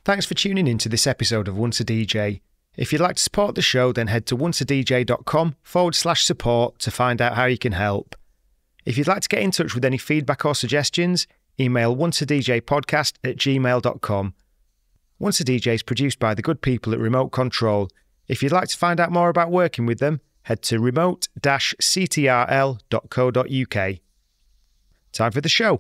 Thanks for tuning in to this episode of Once a DJ. If you'd like to support the show, then head to onceadj.com/support to find out how you can help. If you'd like to get in touch with any feedback or suggestions, email onceadjpodcast@gmail.com. Once a DJ is produced by the good people at Remote Control. If you'd like to find out more about working with them, head to remote-ctrl.co.uk. Time for the show.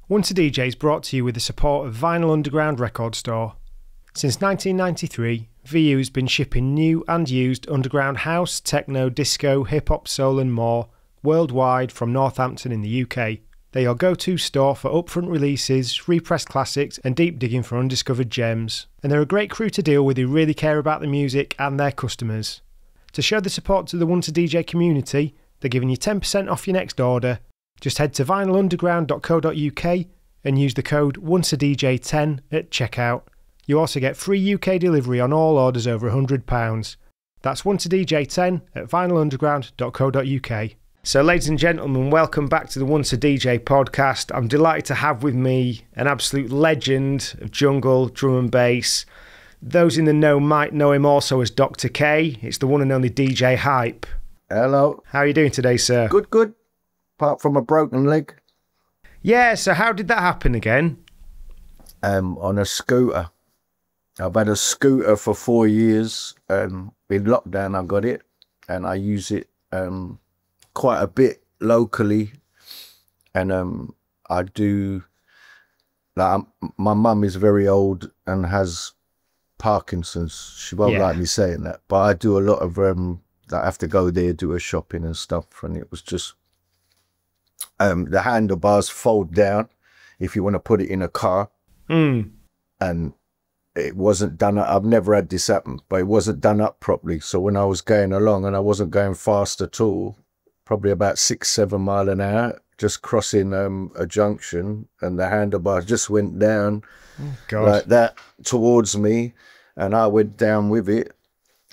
Once a DJ is brought to you with the support of Vinyl Underground Record Store. Since 1993, VU has been shipping new and used underground house, techno, disco, hip-hop, soul and more worldwide from Northampton in the UK. They're your go-to store for upfront releases, repressed classics and deep digging for undiscovered gems. And they're a great crew to deal with who really care about the music and their customers. To show the support to the Once a DJ community, they're giving you 10% off your next order. Just head to vinylunderground.co.uk and use the code ONCEADJ10 at checkout. You also get free UK delivery on all orders over £100. That's ONCEADJ10 at vinylunderground.co.uk. So ladies and gentlemen, welcome back to the Once a DJ podcast. I'm delighted to have with me an absolute legend of jungle, drum and bass. Those in the know might know him also as Dr. K. It's the one and only DJ Hype. Hello. How are you doing today, sir? Good, good. Apart from a broken leg. Yeah, so how did that happen again? On a scooter. I've had a scooter for 4 years. In lockdown I got it, and I use it quite a bit locally. And I do, like, my mum is very old and has Parkinson's. She won't like me saying that, but I do a lot of I have to go there, do her shopping and stuff, and it was just the handlebars fold down if you want to put it in a car. And it wasn't done up. I've never had this happen, but it wasn't done up properly. So when I was going along, and I wasn't going fast at all, probably about 6-7 miles an hour, just crossing a junction, and the handlebars just went down like that towards me, and I went down with it.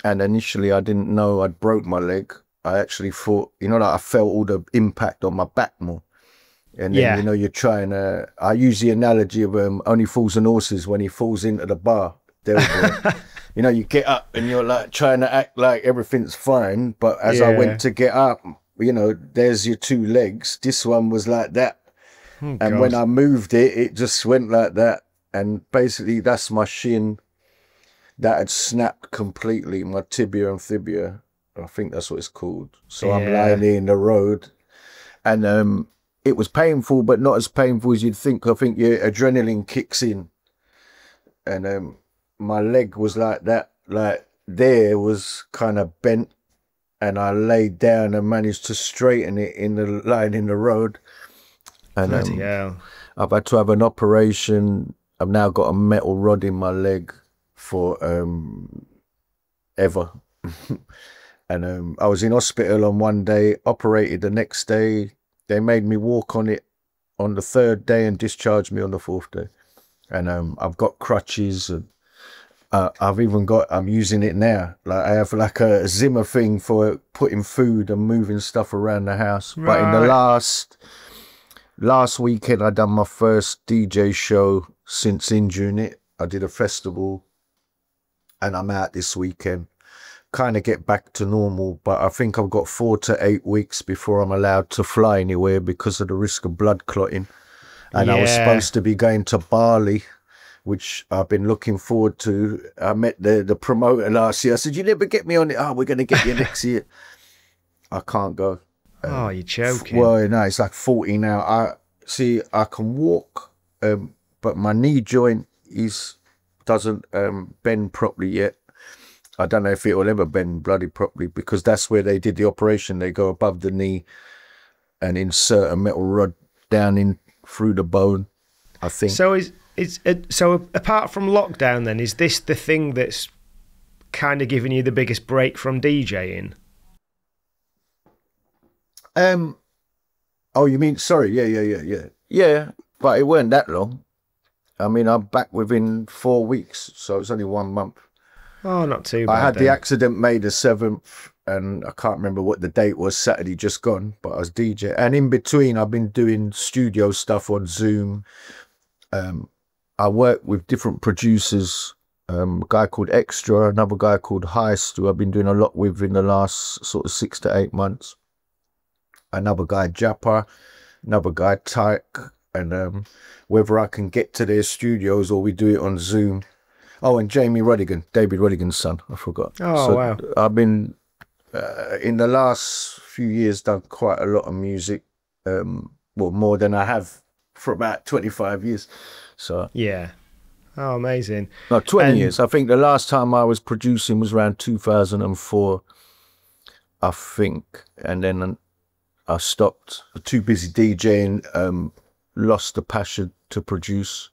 And initially I didn't know I'd broke my leg. I actually thought, like I felt all the impact on my back more. And then, you're trying to, I use the analogy of Only Fools and Horses when he falls into the bar. You get up and you're like trying to act like everything's fine. But as I went to get up, there's your two legs. This one was like that. And when I moved it, it just went like that. And basically that's my shin that had snapped completely, my tibia and fibia. I think that's what it's called. So I'm lying here in the road, and it was painful, but not as painful as you'd think. I think your adrenaline kicks in, and my leg was like that, like there was kind of bent, and I laid down and managed to straighten it in the line in the road. And I've had to have an operation. I've now got a metal rod in my leg for ever. And I was in hospital on one day, operated the next day. They made me walk on it on the third day and discharged me on the fourth day. And I've got crutches, and I've even got, I'm using it now. Like I have like a Zimmer thing for putting food and moving stuff around the house. Right. But in the last weekend, I done my first DJ show since injuring it. I did a festival, and I'm out this weekend. Kind of get back to normal, but I think I've got 4 to 8 weeks before I'm allowed to fly anywhere because of the risk of blood clotting. And I was supposed to be going to Bali, which I've been looking forward to. I met the promoter last year. I said, "You never get me on it." "Oh, we're going to get you next year." I can't go. Oh, you're joking. Well, no, it's like 40 now. I can walk, but my knee joint doesn't bend properly yet. I don't know if it will ever bend bloody properly, because that's where they did the operation. They go above the knee and insert a metal rod down in through the bone, I think. So so apart from lockdown, then, is this the thing that's kind of giving you the biggest break from DJing? Um, oh, you mean, sorry, yeah. Yeah, but it weren't that long. I mean, I'm back within 4 weeks, so it's only 1 month. Oh, not too I bad had then. the accident May the 7th, and I can't remember what the date was, Saturday just gone, but I was DJ. And in between, I've been doing studio stuff on Zoom. I work with different producers, a guy called Extra, another guy called Heist, who I've been doing a lot with in the last sort of 6 to 8 months. Another guy, Jappa, another guy, Tyke, and whether I can get to their studios or we do it on Zoom. Oh, and Jamie Rodigan, David Rodigan's son, I forgot. Oh, so wow. I've been, in the last few years, done quite a lot of music, well, more than I have for about 25 years. So Yeah. Oh, amazing. no, 20 years. I think the last time I was producing was around 2004, I think. And then I stopped. Too busy DJing, lost the passion to produce.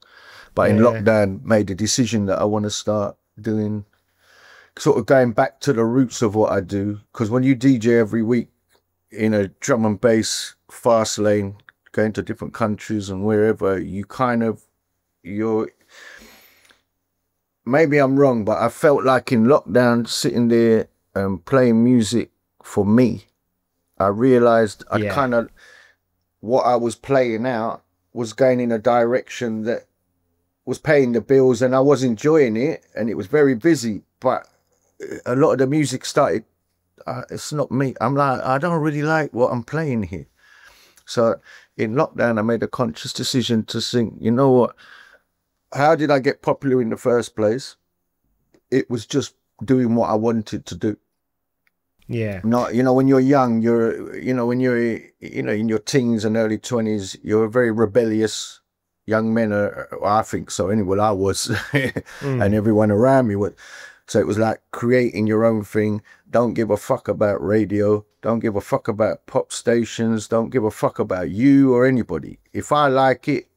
But in lockdown, made the decision that I want to start doing, sort of going back to the roots of what I do. Because when you DJ every week in a drum and bass fast lane, going to different countries and wherever, you kind of, maybe I'm wrong, but I felt like in lockdown, sitting there playing music for me, I realized I kind of, what I was playing out was going in a direction that was paying the bills, and I was enjoying it, and it was very busy, but a lot of the music started, it's not me. I'm like, I don't really like what I'm playing here. So in lockdown, I made a conscious decision to think, you know what, how did I get popular in the first place? It was just doing what I wanted to do. Yeah. Not, when you're young, when you're, in your teens and early 20s, you're a very rebellious young men. I think so. Anyway, well, I was, and everyone around me was. So it was like creating your own thing. Don't give a fuck about radio. Don't give a fuck about pop stations. Don't give a fuck about you or anybody. If I like it,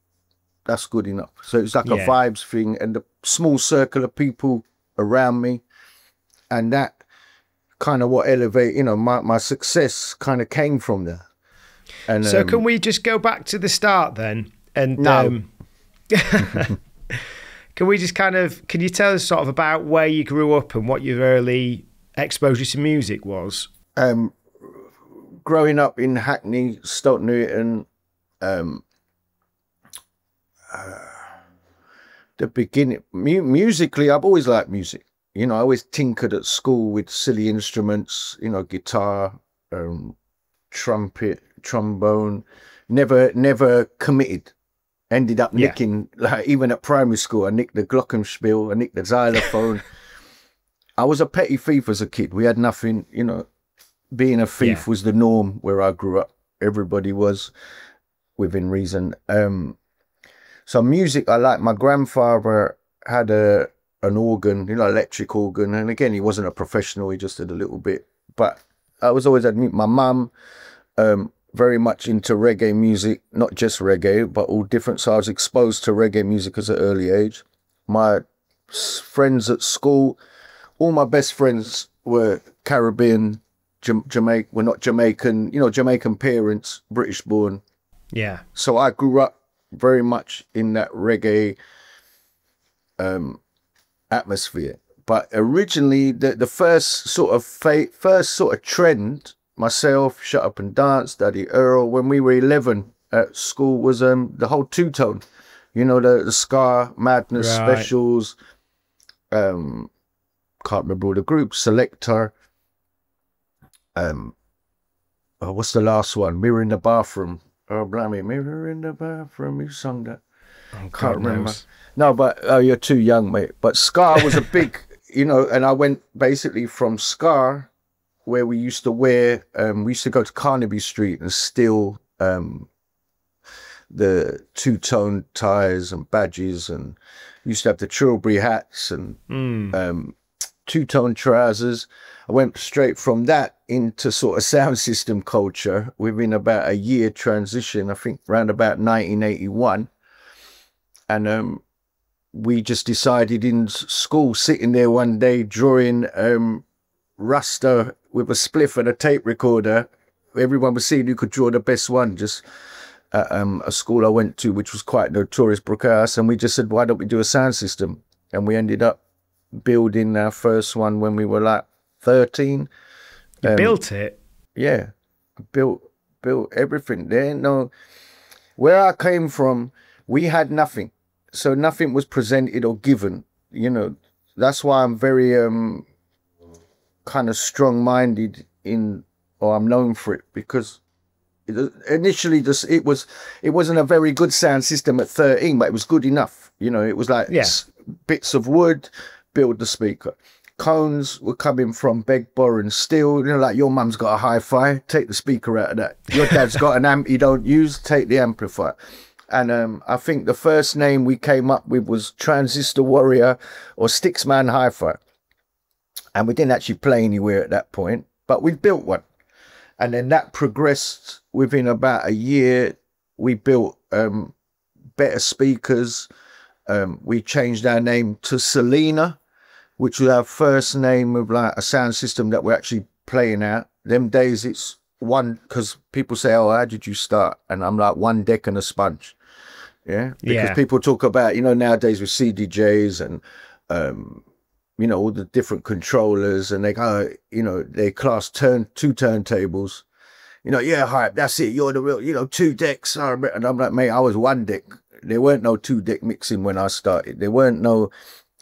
that's good enough. So it's like a vibes thing, and the small circle of people around me, and that kind of what elevate, my success kind of came from there. And so can we just go back to the start then? And no. Can we just can you tell us sort of about where you grew up and what your early exposure to music was? Growing up in Hackney, Stoke Newton, the beginning, musically, I've always liked music. I always tinkered at school with silly instruments, guitar, trumpet, trombone, never committed. Ended up nicking, like even at primary school, I nicked the glockenspiel, I nicked the xylophone. I was a petty thief as a kid. We had nothing, being a thief was the norm where I grew up. Everybody was within reason. So music, I like. My grandfather had an organ, electric organ. And again, he wasn't a professional. He just did a little bit. But I was always at my mum, very much into reggae music, not just reggae, but all different. So I was exposed to reggae music at an early age. My friends at school, all my best friends were Caribbean, Jamaican, well, not Jamaican, Jamaican parents, British born. Yeah. So I grew up very much in that reggae atmosphere. But originally, the first sort of trend, myself, Shut Up and Dance, Daddy Earl, when we were 11 at school, was the whole two-tone, the Ska, Madness, Specials, can't remember all the groups, Selector, what's the last one? Mirror in the Bathroom. Oh, blimey, Mirror in the Bathroom, who sung that? Oh, can't remember. No, but you're too young, mate. But Ska was a big, and I went basically from Ska, where we used to wear, we used to go to Carnaby Street and steal the two-tone ties and badges, and used to have the Trilbury hats and two-tone trousers. I went straight from that into sort of sound system culture within about a year transition, I think around about 1981. And we just decided in school, sitting there one day, drawing Rasta with a spliff and a tape recorder everyone was seeing who could draw the best one. Just at a school I went to, which was quite notorious, Brookhouse, and we just said, why don't we do a sound system? And we ended up building our first one when we were like 13. You built it? Yeah, built everything there. No, where I came from, we had nothing, so nothing was presented or given. You know, that's why I'm very kind of strong-minded or I'm known for it, because initially it wasn't a very good sound system at 13, but it was good enough. You know, it was like bits of wood, build the speaker. Cones were coming from beg, borrow and steal. You know, like your mum's got a hi-fi, take the speaker out of that. Your dad's got an amp you don't use, take the amplifier. And I think the first name we came up with was Transistor Warrior or Sticksman Hi-Fi. And we didn't actually play anywhere at that point, but we built one. And then that progressed. Within about a year, we built better speakers. We changed our name to Selena, which was our first name of like a sound system that we're actually playing out. Them days it's one, because people say, oh, how did you start? And I'm like, one deck and a sponge. Yeah, because people talk about, you know, nowadays with CDJs and you know, all the different controllers, and they go, you know, they class two turntables, you know, yeah, hype, that's it, you're the real, you know, 2 decks. And I'm like, mate, I was 1 deck. There weren't no 2 deck mixing when I started. There weren't no,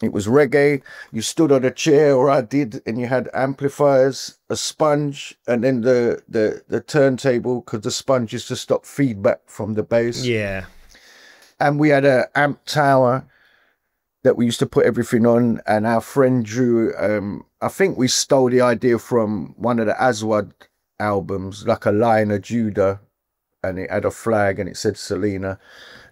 it was reggae. You stood on a chair, or I did, and you had amplifiers, a sponge, and then the turntable, because the sponge used to stop feedback from the bass. Yeah. And we had a amp tower that we used to put everything on, and our friend Drew, I think we stole the idea from one of the Aswad albums, like a Lion of Judah, and it had a flag and it said Selena.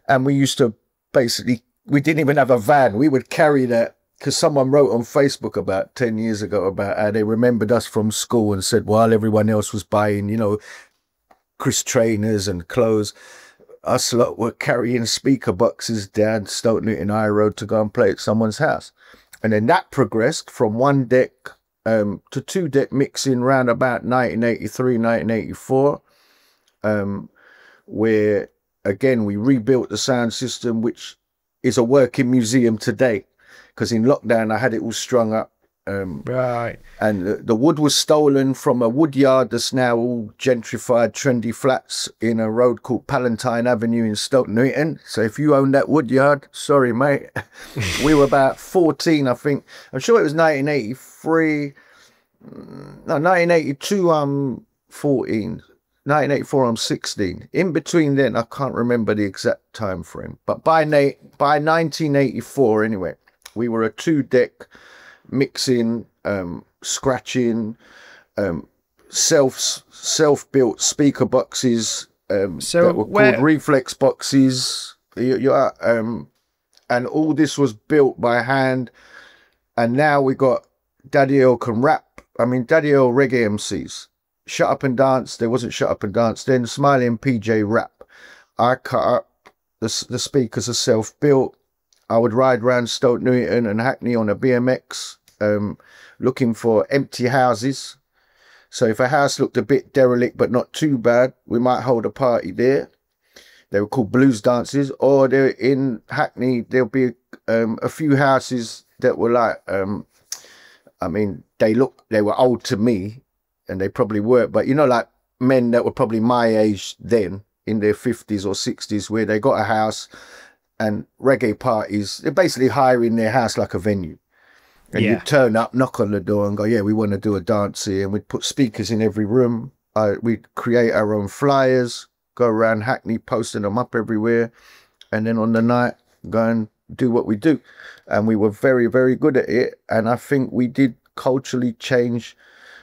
And we used to basically, we didn't even have a van. We would carry that, because someone wrote on Facebook about 10 years ago about how they remembered us from school and said, while everyone else was buying, you know, Chris trainers and clothes, us lot were carrying speaker boxes down Stoke Newton High Road to go and play at someone's house. And then that progressed from 1 deck to 2 deck mixing around about 1983, 1984, where again we rebuilt the sound system, which is a working museum today, because in lockdown I had it all strung up. Right. And the wood was stolen from a wood yard that's now all gentrified, trendy flats in a road called Palatine Avenue in Stoke Newton. So if you own that wood yard, sorry, mate. We were about 14, I think. I'm sure it was 1983. No, 1982, I'm 14. 1984, I'm 16. In between then, I can't remember the exact time frame. But by 1984, anyway, we were a 2 deck mixing, scratching, self-built speaker boxes that were called reflex boxes. And all this was built by hand. And now we got Daddy Earl can rap. I mean, Daddy Earl reggae MCs. Shut Up and Dance. There wasn't Shut Up and Dance then. Smiley and PJ rap. I cut up. The speakers are self-built. I would ride around Stoke Newton and Hackney on a BMX, looking for empty houses. So if a house looked a bit derelict but not too bad, we might hold a party there. They were called blues dances. Or they're in Hackney, there'll be a few houses that were like, I mean, they were old to me, and they probably were, but you know, like men that were probably my age then, in their 50s or 60s, where they got a house. And reggae parties, they're basically hiring their house like a venue. And you turn up, knock on the door and go, yeah, we want to do a dance here. And we'd put speakers in every room. We'd create our own flyers, go around Hackney, posting them up everywhere. And then on the night, go and do what we do. And we were very, very good at it. And I think we did culturally change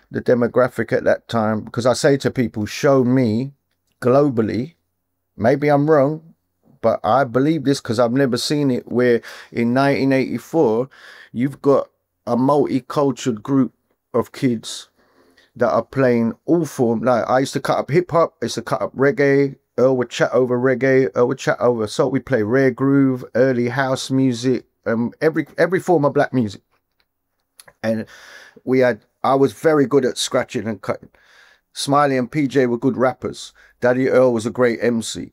the demographic at that time. Because I say to people, show me globally, maybe I'm wrong, but I believe this because I've never seen it, where in 1984, you've got a multicultural group of kids that are playing all forms. Like, I used to cut up hip hop, I used to cut up reggae, Earl would chat over reggae, Earl would chat over, so we play rare groove, early house music, every form of black music. And I was very good at scratching and cutting. Smiley and PJ were good rappers. Daddy Earl was a great MC.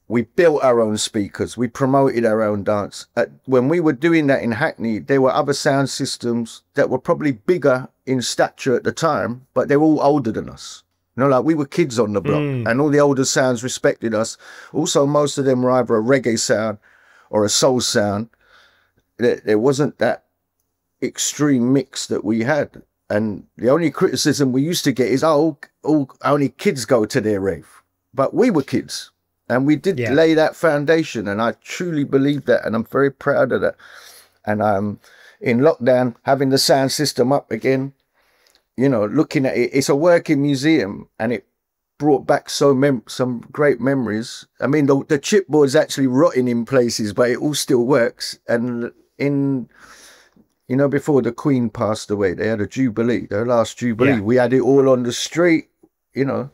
We built our own speakers. We promoted our own dance. When we were doing that in Hackney, there were other sound systems that were probably bigger in stature at the time, but they're all older than us. You know, like we were kids on the block, and all the older sounds respected us. Also, most of them were either a reggae sound or a soul sound. There wasn't that extreme mix that we had. And the only criticism we used to get is, oh, only kids go to their rave. But we were kids, and we did lay that foundation, and I truly believe that, and I'm very proud of that. And I'm in lockdown, having the sound system up again, you know, looking at it. It's a working museum, and it brought back some great memories. I mean, the chipboard's actually rotting in places, but it all still works. And you know, before the Queen passed away, they had a Jubilee, their last Jubilee. Yeah. We had it all on the street, you know,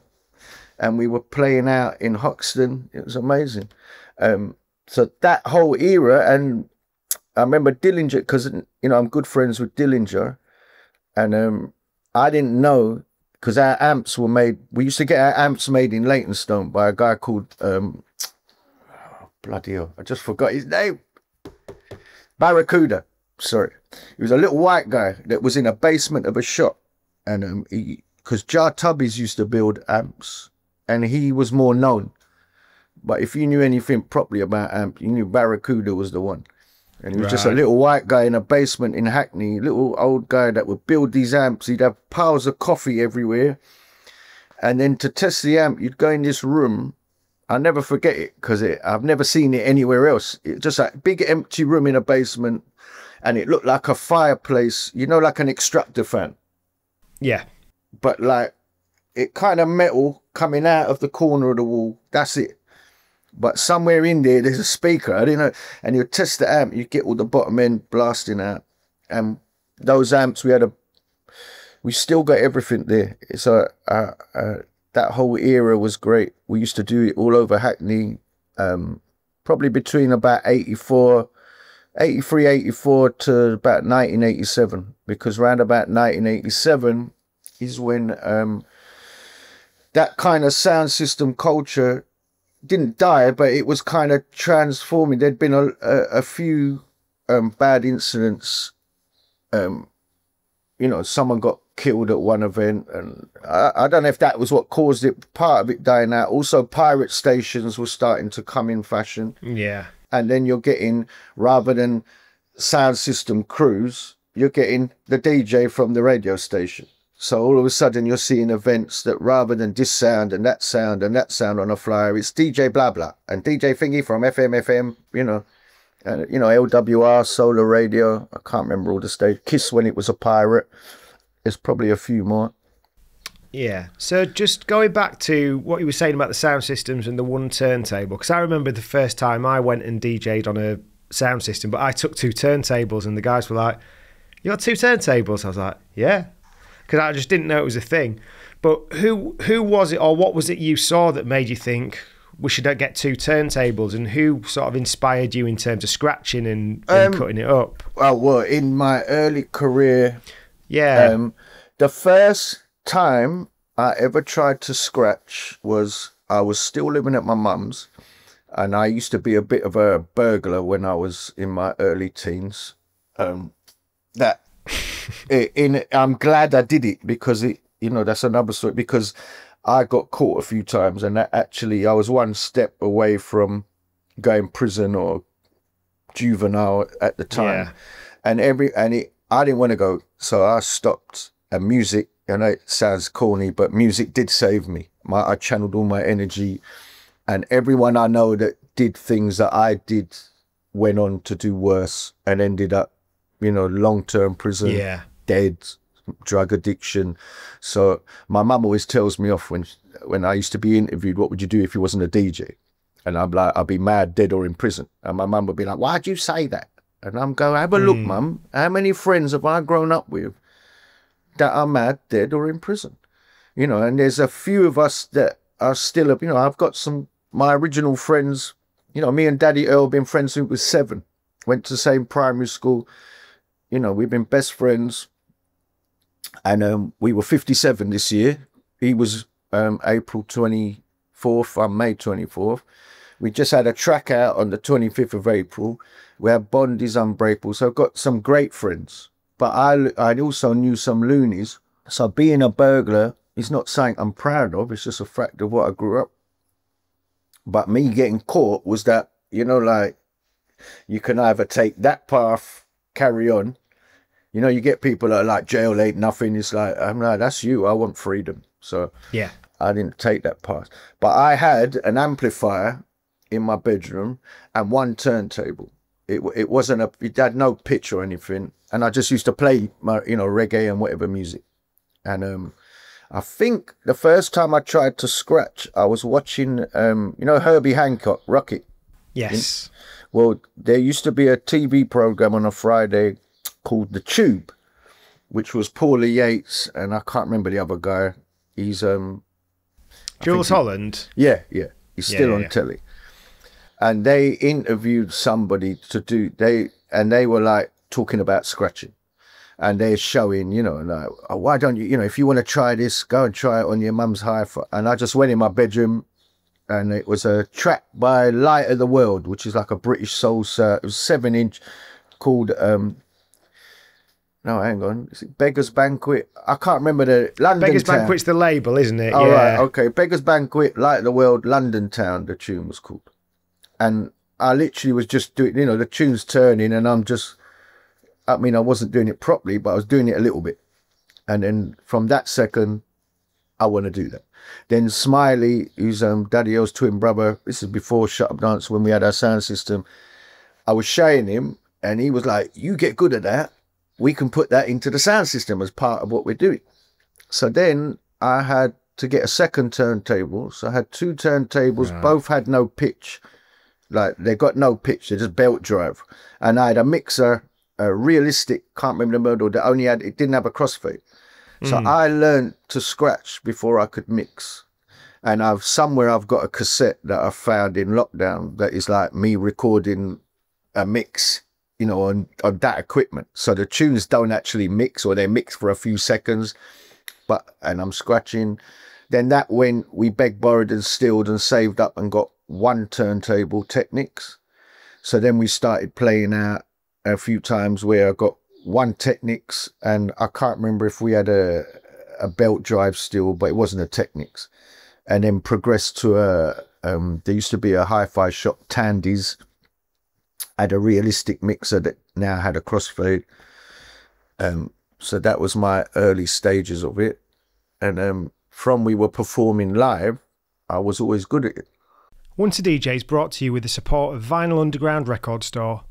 and we were playing out in Hoxton. It was amazing. So that whole era, and I remember Dillinger, because, you know, I'm good friends with Dillinger, and I didn't know, because our amps were made, we used to get our amps made in Leytonstone by a guy called, bloody hell, I just forgot his name. Barracuda. Sorry, he was a little white guy that was in a basement of a shop, and because Jar Tubbies used to build amps, and he was more known. But if you knew anything properly about amp, you knew Barracuda was the one. And he was just a little white guy in a basement in Hackney, little old guy that would build these amps. He'd have piles of coffee everywhere, and then to test the amp, you'd go in this room. I'll never forget it, because I've never seen it anywhere else. It's just a big empty room in a basement. And it looked like a fireplace, you know, like an extractor fan. Yeah. But like, it kind of metal coming out of the corner of the wall. That's it. But somewhere in there's a speaker. I didn't know. And you test the amp, you get all the bottom end blasting out. And those amps, we still got everything there. So that whole era was great. We used to do it all over Hackney, probably between about 83, 84 to about 1987, because around about 1987 is when that kind of sound system culture didn't die, but it was kind of transforming. There'd been a few bad incidents. You know, someone got killed at one event, and I don't know if that was what caused it, part of it dying out. Also, pirate stations were starting to come in fashion. Yeah. And then you're getting, rather than sound system crews, you're getting the DJ from the radio station. So all of a sudden you're seeing events that rather than this sound and that sound and that sound on a flyer, it's DJ blah blah and DJ thingy from FM, you know, and you know, LWR, Solar Radio. I can't remember all the stage. Kiss when it was a pirate. There's probably a few more. Yeah, so just going back to what you were saying about the sound systems and the one turntable, because I remember the first time I went and DJ'd on a sound system, but I took 2 turntables and the guys were like, "You got 2 turntables?" I was like, "Yeah," because I just didn't know it was a thing. But who was it, or what was it you saw that made you think we should get 2 turntables, and who sort of inspired you in terms of scratching and cutting it up? Well, in my early career, the first time I ever tried to scratch was, I was still living at my mum's, and I used to be a bit of a burglar when I was in my early teens. I'm glad I did it, because it, you know, that's another story, because I got caught a few times, and that actually I was one step away from going prison or juvenile at the time. And I didn't want to go, so I stopped. And music, I know it sounds corny, but music did save me. I channeled all my energy, and everyone I know that did things that I did went on to do worse and ended up, you know, long-term prison, dead, drug addiction. So my mum always tells me off when I used to be interviewed, what would you do if you wasn't a DJ? And I'm like, I'd be mad, dead, or in prison. And my mum would be like, why'd you say that? And I'm going, have a look, mum. How many friends have I grown up with that are mad, dead, or in prison? You know, and there's a few of us that are still, you know, I've got my original friends, you know, me and Daddy Earl been friends since we was 7, went to the same primary school. You know, we've been best friends. And we were 57 this year. he was April 24th, I'm May 24th. We just had a track out on the 25th of April. We had Bond is Unbreakable. So I've got some great friends. But I also knew some loonies. So being a burglar is not something I'm proud of. It's just a fact of what I grew up. But me getting caught was that, you know, like, you can either take that path, carry on. You know, you get people that are like, jail ain't nothing. It's like, I'm like, that's you. I want freedom. So yeah, I didn't take that path. But I had an amplifier in my bedroom and one turntable. It wasn't it had no pitch or anything. And I just used to play my, you know, reggae and whatever music. And I think the first time I tried to scratch, I was watching, you know, Herbie Hancock, Rocket. Yes. Well, there used to be a TV program on a Friday called The Tube, which was Paulie Yates, and I can't remember the other guy. He's Jules Holland. Yeah. He's still on telly. And they interviewed somebody to do and they were like talking about scratching. And they're showing, you know, like, oh, why don't you, you know, if you want to try this, go and try it on your mum's hi-fi. And I just went in my bedroom, and it was a track by Light of the World, which is like a British soul. It was 7-inch, called no, hang on, is it Beggar's Banquet? I can't remember the London Beggar's Town. Banquet's the label, isn't it? Oh, yeah. right, okay. Beggar's Banquet, Light of the World, London Town. The tune was called, and I literally was just doing, you know, the tune's turning, and I'm just, I mean, I wasn't doing it properly, but I was doing it a little bit, and then from that second, I want to do that. Then Smiley, who's Daddy L's twin brother, this is before Shut Up Dance, when we had our sound system, I was showing him, and he was like, you get good at that, we can put that into the sound system as part of what we're doing. So then I had to get a second turntable. So I had two turntables, right. Both had no pitch. Like, they got no pitch, they're just belt drive. And I had a mixer, a realistic, can't remember the model, that only had, it didn't have a crossfade. So I learned to scratch before I could mix. And somewhere I've got a cassette that I found in lockdown that is like me recording a mix, you know, on that equipment. So the tunes don't actually mix, or they mix for a few seconds, and I'm scratching. Then that when we begged, borrowed and stealed and saved up and got one turntable, Technics. So then we started playing out a few times where I got one Technics, and I can't remember if we had a belt drive still, but it wasn't a Technics. And then progressed to there used to be a hi-fi shop, Tandy's, had a realistic mixer that now had a crossfade. So that was my early stages of it. And from we were performing live, I was always good at it. Once a DJ is brought to you with the support of Vinyl Underground Record Store.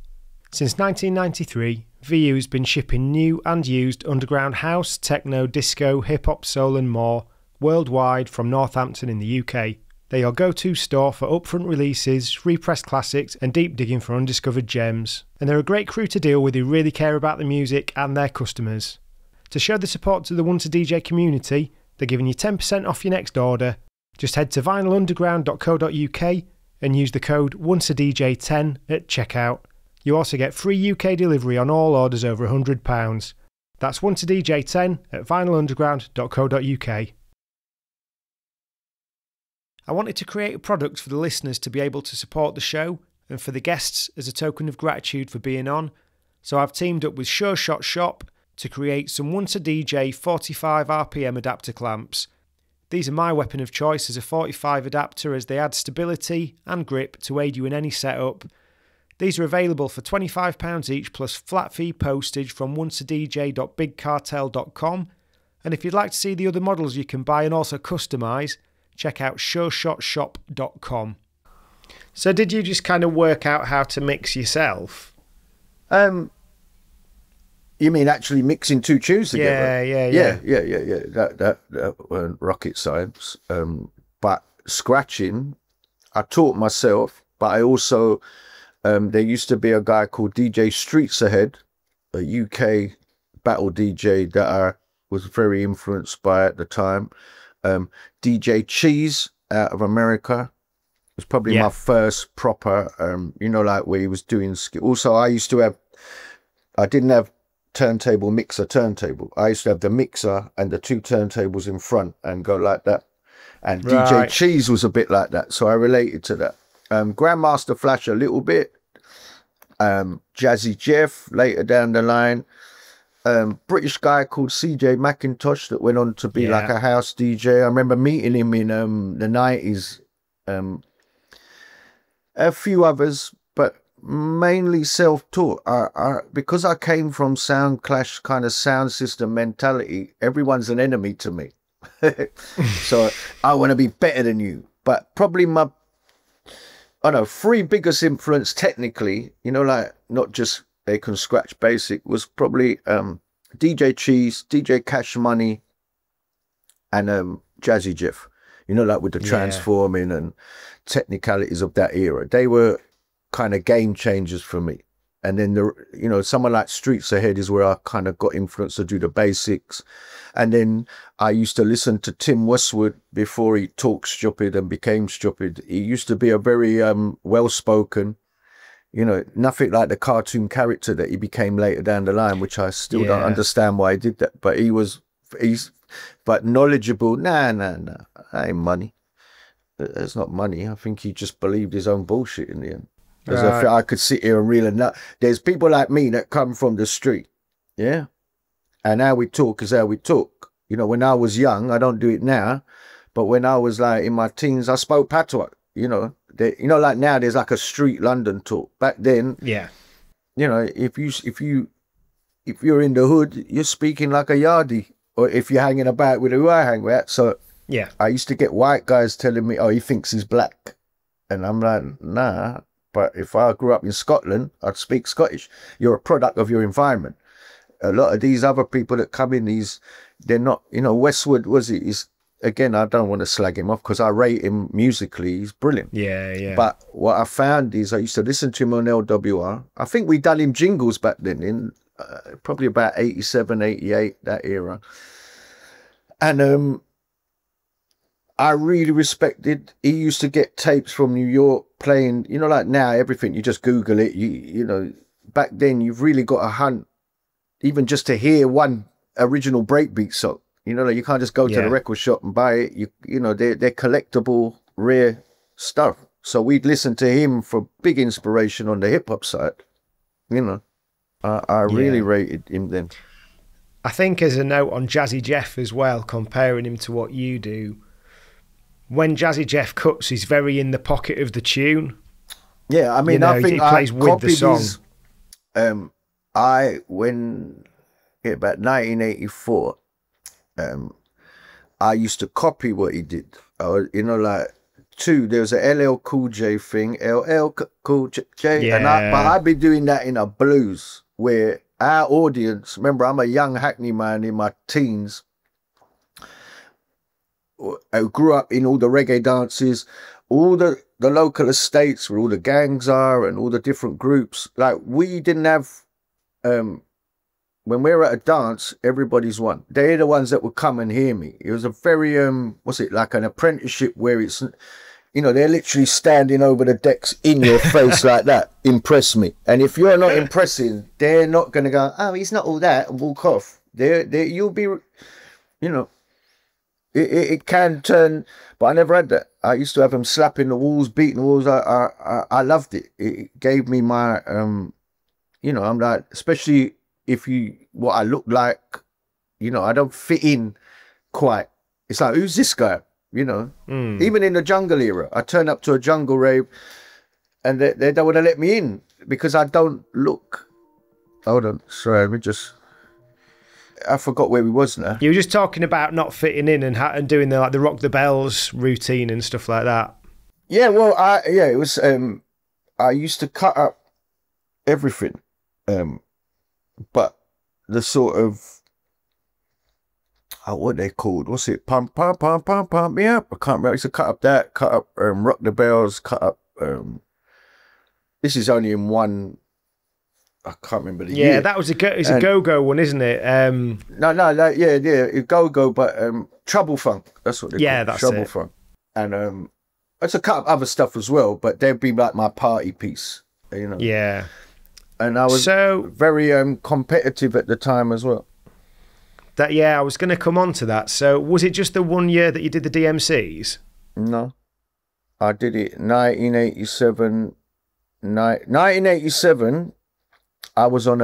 Since 1993, VU has been shipping new and used underground house, techno, disco, hip-hop, soul and more worldwide from Northampton in the UK. They're your go-to store for upfront releases, repressed classics and deep digging for undiscovered gems. And they're a great crew to deal with who really care about the music and their customers. To show the support to the Once a DJ community, they're giving you 10% off your next order. Just head to vinylunderground.co.uk and use the code ONCEADJ10 at checkout. You also get free UK delivery on all orders over £100. That's ONCEADJ10 at vinylunderground.co.uk. I wanted to create a product for the listeners to be able to support the show and for the guests as a token of gratitude for being on, so I've teamed up with Sure Shot Shop to create some Once a DJ 45 RPM adapter clamps. These are my weapon of choice as a 45 adapter, as they add stability and grip to aid you in any setup. These are available for £25 each plus flat fee postage from onceadj.bigcartel.com, and if you'd like to see the other models you can buy and also customise, check out sureshotshop.com. So did you just kind of work out how to mix yourself? You mean actually mixing two tunes together? Yeah. That weren't rocket science. But scratching, I taught myself, but I also, there used to be a guy called DJ Streets Ahead, a UK battle DJ that I was very influenced by at the time. DJ Cheese out of America was probably my first proper, you know, like where he was doing. Also, I didn't have turntable mixer turntable. I used to have the mixer and the 2 turntables in front and go like that. And DJ Cheese was a bit like that, so I related to that. Grandmaster Flash a little bit. Jazzy Jeff later down the line. British guy called CJ McIntosh that went on to be like a house DJ. I remember meeting him in the 90s. A few others, but mainly self-taught. Because I came from Sound Clash kind of sound system mentality, everyone's an enemy to me. So I want to be better than you. But probably my, I don't know, 3 biggest influence technically, you know, like not just they can scratch basic, was probably DJ Cheese, DJ Cash Money, and Jazzy Jeff. You know, like with the transforming and technicalities of that era. They were kind of game changers for me. And then, you know, someone like Streets Ahead is where I kind of got influence to do the basics. And then I used to listen to Tim Westwood before he talked stupid and became stupid. He used to be a very well-spoken, you know, nothing like the cartoon character that he became later down the line, which I still don't understand why he did that. But but knowledgeable. Nah. That ain't money. It's not money. I think he just believed his own bullshit in the end. Because I could sit here and reel and nut. There's people like me that come from the street. Yeah. And how we talk is how we talk. You know, when I was young, I don't do it now. But when I was like in my teens, I spoke patois. You know, like now there's like a street London talk. Back then, you know, if you're in the hood, you're speaking like a yardie. Or if you're hanging about with who I hang with. So I used to get white guys telling me, oh, he thinks he's black. And I'm like, nah. But if I grew up in Scotland, I'd speak Scottish. You're a product of your environment. A lot of these other people that come in, they're not, you know, Westwood again, I don't want to slag him off because I rate him musically. He's brilliant. Yeah. But what I found is I used to listen to him on LWR. I think we done him jingles back then in probably about 87, 88, that era. And I really respected, he used to get tapes from New York playing, you know, like now everything, you just Google it, you know, back then you've really got to hunt, even just to hear one original breakbeat song, you know, like you can't just go to the record shop and buy it, you know, they're collectible, rare stuff. So we'd listen to him for big inspiration on the hip hop side, you know. I really rated him then. I think as a note on Jazzy Jeff as well, comparing him to what you do, when Jazzy Jeff cuts, he's very in the pocket of the tune. Yeah, I mean, you know, I think he plays with the song. About 1984, I used to copy what he did. You know, like there was a LL Cool J thing, LL Cool J, but I'd be doing that in a blues where our audience, remember, I'm a young Hackney man in my teens. I grew up in all the reggae dances, all the local estates where all the gangs are and all the different groups. Like we didn't have, when we were at a dance, everybody's one. They're the ones that would come and hear me. It was a very, like an apprenticeship where it's, you know, they're literally standing over the decks in your face like that. Impress me. And if you're not impressing, they're not going to go, oh, he's not all that, and walk off. You'll be, you know, it can turn, but I never had that. I used to have them slapping the walls, beating the walls. I loved it. It gave me my, you know, I'm like, especially what I look like, you know, I don't fit in quite. It's like, who's this guy? You know, even in the jungle era, I turn up to a jungle rave and they don't want to let me in because I don't look. Hold on. Sorry, I forgot where we was now. You were just talking about not fitting in and doing the Rock the Bells routine and stuff like that. Yeah, well, it was, I used to cut up everything. But the sort of, what they called, what's it? Pump me up. I can't remember. I used to cut up that, cut up Rock the Bells, cut up, this is only in one, I can't remember the year. Yeah, that was a go-go one, isn't it? Go-go, but Trouble Funk. That's what they call it. That's Trouble it. Funk. And I used to cut up other stuff as well, but they'd be like my party piece, you know. Yeah. And I was very competitive at the time as well. I was going to come on to that. So was it just the 1 year that you did the DMCs? No. I did it 1987. 1987, I was on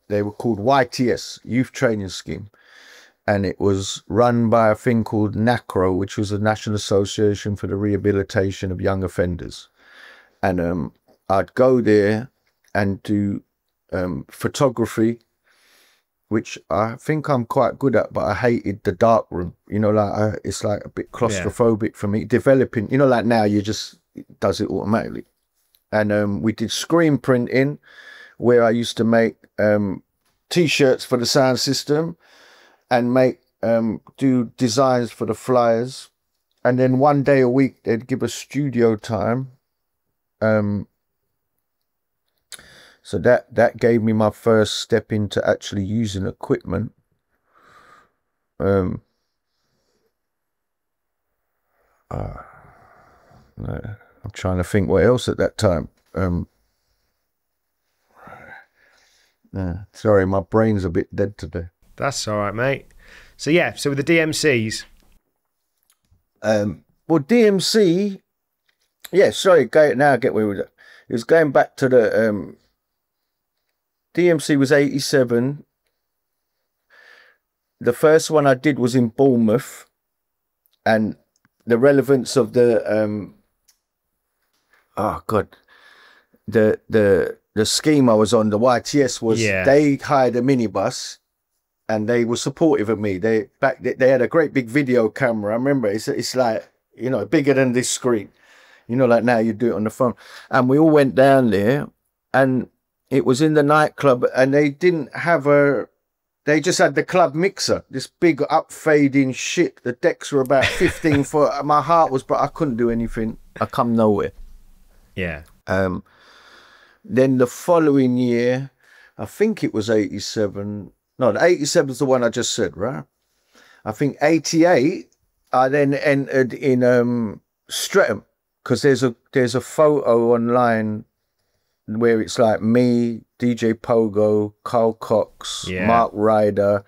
they were called YTS, Youth Training Scheme. And it was run by a thing called NACRO, which was the National Association for the Rehabilitation of Young Offenders. And I'd go there and do photography, which I think I'm quite good at, but I hated the dark room. You know, like it's like a bit claustrophobic for me. Developing, you know, like now you just it does it automatically. And we did screen printing, where I used to make T-shirts for the sound system and make do designs for the flyers. And then 1 day a week they'd give us studio time. So that gave me my first step into actually using equipment. I'm trying to think what else at that time. Sorry, my brain's a bit dead today. That's all right, mate. So so with the DMCs. Well, DMC, sorry, now I get where we were. It was going back to the DMC was 87. The first one I did was in Bournemouth, and the relevance of the the scheme I was on, the YTS, was they hired a minibus and they were supportive of me. They had a great big video camera. I remember it's like, you know, bigger than this screen. You know, like now you do it on the phone. And we all went down there, and it was in the nightclub, and they didn't have they just had the club mixer, this big up fading shit. The decks were about 15 foot. My heart was, but I couldn't do anything. I come nowhere. Yeah. Then the following year, I think it was 87. No, the 87 is the one I just said, right? I think 88, I then entered in Streatham, because there's a photo online where it's like me, DJ Pogo, Carl Cox, Mark Ryder,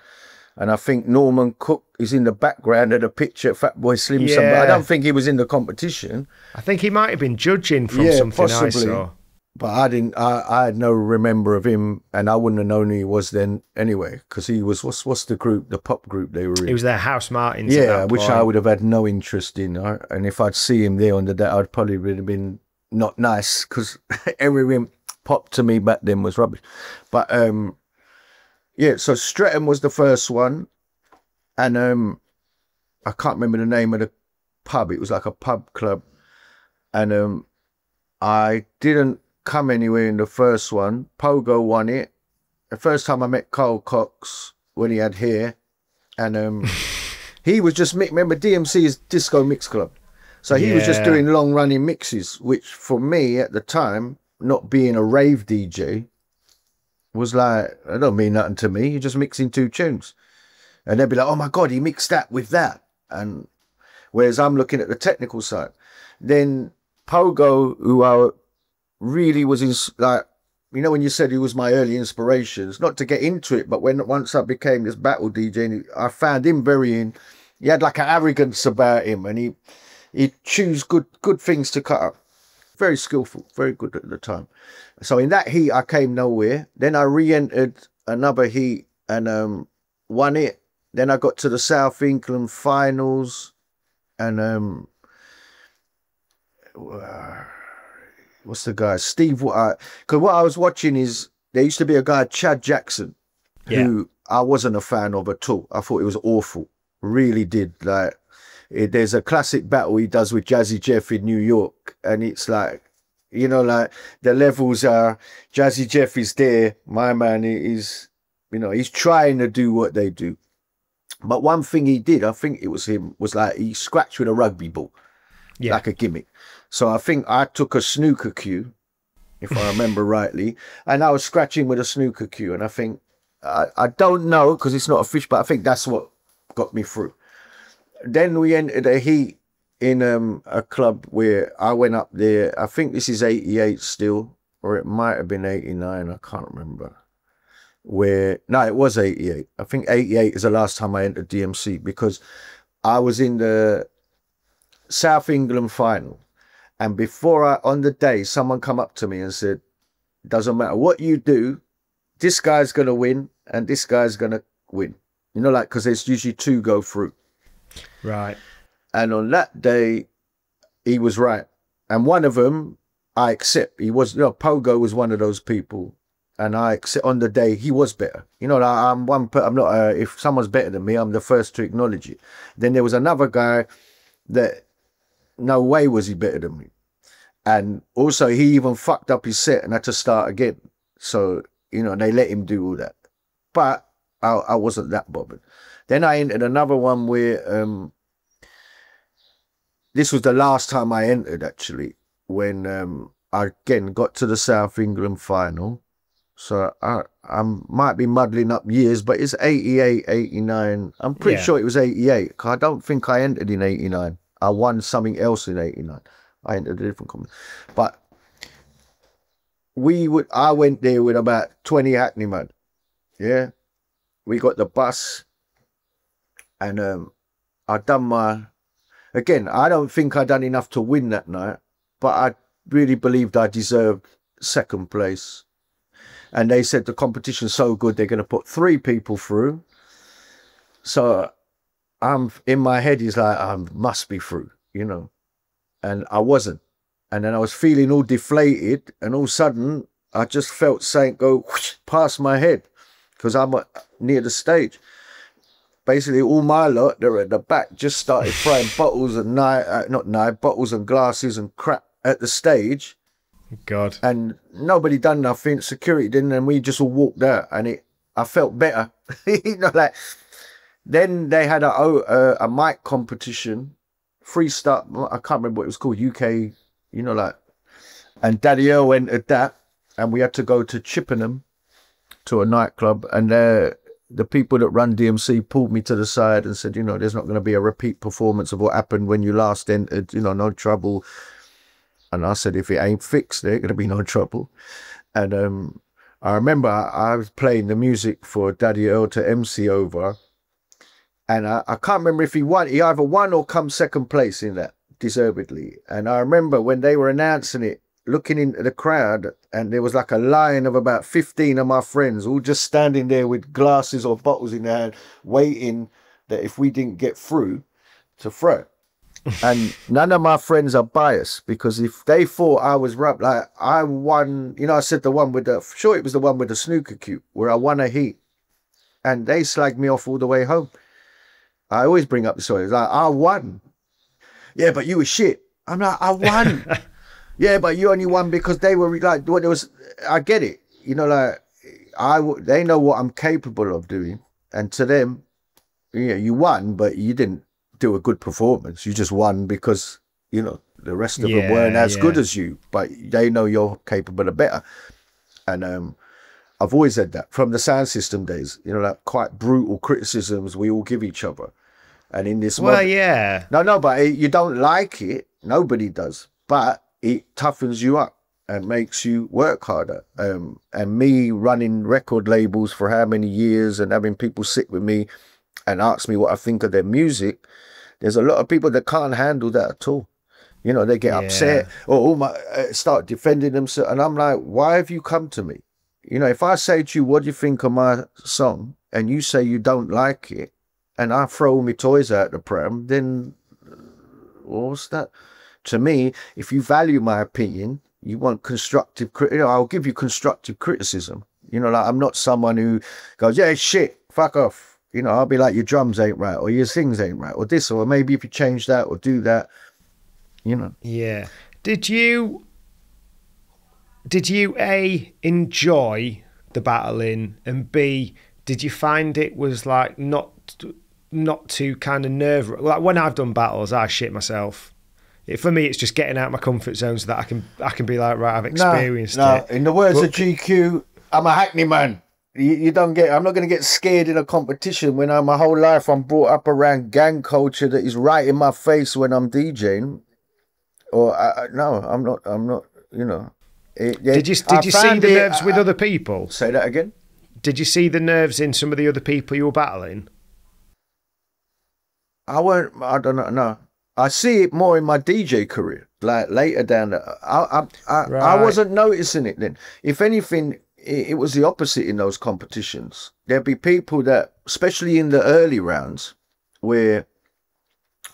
and I think Norman Cook is in the background of the picture, Fatboy Slim. But I don't think he was in the competition. I think he might have been judging from something possibly. I saw. But I had no remember of him, and I wouldn't have known who he was then anyway, because he was, what's the group, the pop group they were in? He was their House Martins. Yeah, which I would have had no interest in. And if I'd see him there on the day, I'd probably would have been not nice, because everything pop to me back then was rubbish. But so Streatham was the first one, and I can't remember the name of the pub. It was like a pub club, and I didn't come anywhere in the first one. Pogo won it. The first time I met Carl Cox, when he had hair, and he was just remember DMC is Disco Mix Club, so he was just doing long running mixes, which for me at the time, not being a rave DJ, was like, it don't mean nothing to me. You're just mixing two tunes, and they'd be like, oh my god, he mixed that with that. And whereas I'm looking at the technical side. Then Pogo, who I really was in, like, you know, when you said he was my early inspirations, not to get into it, but once I became this battle DJ, I found him he had like an arrogance about him, and he'd choose good things to cut up. Very skillful, very good at the time. So in that heat, I came nowhere. Then I re-entered another heat and won it. Then I got to the South England finals, and what's the guy? Steve. Because what I was watching is there used to be a guy, Chad Jackson, who I wasn't a fan of at all. I thought it was awful. Really did. Like, there's a classic battle he does with Jazzy Jeff in New York, and it's like, you know, like the levels are, Jazzy Jeff is there, my man is, you know, he's trying to do what they do. But one thing he did, I think it was him, was like he scratched with a rugby ball, like a gimmick. So I think I took a snooker cue, if I remember rightly, and I was scratching with a snooker cue, and I think, I don't know, because it's not a fish, but I think that's what got me through. Then we entered a heat in a club where I went up there. I think this is 88 still, or it might have been 89, I can't remember. No, it was 88. I think 88 is the last time I entered DMC, because I was in the South England final. And on the day, someone come up to me and said, doesn't matter what you do, this guy's going to win and this guy's going to win. You know, like, because there's usually 2 go through. Right. And on that day, he was right. And one of them, I accept. He was, Pogo was one of those people. And I accept on the day he was better. You know, like, I'm not, if someone's better than me, I'm the first to acknowledge it. Then there was another guy that, no way was he better than me. And also he even fucked up his set and had to start again. So, you know, they let him do all that. But I wasn't that bothered. Then I entered another one where, this was the last time I entered, actually, when I again got to the South England final. So I might be muddling up years, but it's 88, 89. I'm pretty sure it was 88. I don't think I entered in 89. I won something else in 89. I entered a different company. But I went there with about 20 Hackney man. Yeah. We got the bus, and I done again, I don't think I done enough to win that night, but I really believed I deserved second place. And they said the competition's so good, they're going to put 3 people through. So I'm in my head, is like, I must be through, you know. And I wasn't. And then I was feeling all deflated, and all of a sudden I just felt something go whoosh, past my head, because I'm near the stage. Basically, all my lot, they're at the back, just started throwing bottles and bottles and glasses and crap at the stage. God. And nobody done nothing, security didn't, and we just all walked out, and I felt better. You know, like, then they had a mic competition, freestyle, I can't remember what it was called, UK, you know, like, and Daddy Earl entered that, and we had to go to Chippenham to a nightclub, and the people that run DMC pulled me to the side and said, you know, there's not going to be a repeat performance of what happened when you last entered, you know, no trouble. And I said, if it ain't fixed, there ain't going to be no trouble. And I remember I was playing the music for Daddy Earl to MC over. And I can't remember if he won. He either won or come second place in that, deservedly. And I remember when they were announcing it, looking into the crowd, and there was like a line of about 15 of my friends, all just standing there with glasses or bottles in their hand, waiting that if we didn't get through, to throw. And none of my friends are biased, because if they thought I was right, like I won, you know, I said the one with the, sure it was the one with the snooker cue, where I won a heat, and they slagged me off all the way home. I always bring up the story. It's like, I won. Yeah, but you were shit. I'm like, I won. Yeah, but you only won because they were like, what there was, I get it. You know, like, they know what I'm capable of doing. And to them, yeah, you won, but you didn't do a good performance. You just won because, you know, the rest of them weren't as good as you, but they know you're capable of better. And I've always said that from the sound system days, you know, like quite brutal criticisms we all give each other. And in this, well, yeah, no, but you don't like it. Nobody does, but it toughens you up and makes you work harder. And me running record labels for how many years and having people sit with me and ask me what I think of their music, there's a lot of people that can't handle that at all. You know, they get upset or start defending themselves. And I'm like, why have you come to me? You know, if I say to you, what do you think of my song? And you say you don't like it, and I throw all my toys out the pram, then what's that? To me, if you value my opinion, you want constructive, you know, I'll give you constructive criticism. You know, like, I'm not someone who goes, yeah, shit, fuck off. You know, I'll be like, your drums ain't right, or your things ain't right, or this, or maybe if you change that or do that, you know. Yeah. Did you A, enjoy the battling, and B, did you find it was like not too kind of nerve? Like when I've done battles, I shit myself. For me, it's just getting out of my comfort zone so that I can be like, right, I've experienced it. In the words of GQ, I'm a Hackney man. You don't get. I'm not going to get scared in a competition when my whole life I'm brought up around gang culture that is right in my face when I'm DJing. Or no, I'm not. You know. Did you see the nerves with other people? Say that again. Did you see the nerves in some of the other people you were battling? I don't know. No, I see it more in my DJ career. Like later down, I wasn't noticing it then. If anything, it was the opposite in those competitions. There'd be people that, especially in the early rounds, where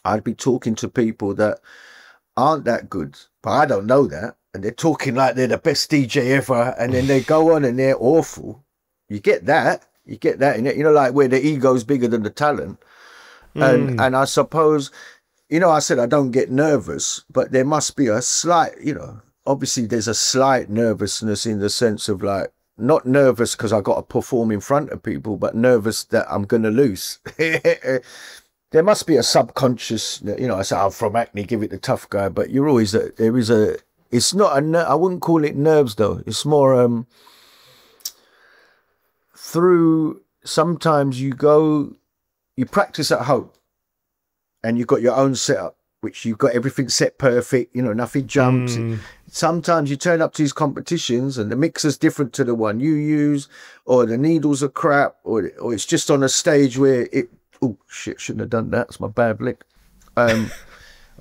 I'd be talking to people that aren't that good, but I don't know that, and they're talking like they're the best DJ ever, and then they go on and they're awful. You get that, in it, like where the ego's bigger than the talent. And I suppose, I said I don't get nervous, but there must be a slight, obviously there's a slight nervousness in the sense of like, not nervous because I got to perform in front of people, but nervous that I'm going to lose. There must be a subconscious, I say, I'm from Hackney, give it the tough guy, but you're always, it's not I wouldn't call it nerves though. It's more through, sometimes you practice at home and you've got your own setup, which you've got everything set perfect, nothing jumps. Sometimes you turn up to these competitions and the mixer's different to the one you use, or the needles are crap, or it's just on a stage where oh shit, shouldn't have done that. It's my bad lick. I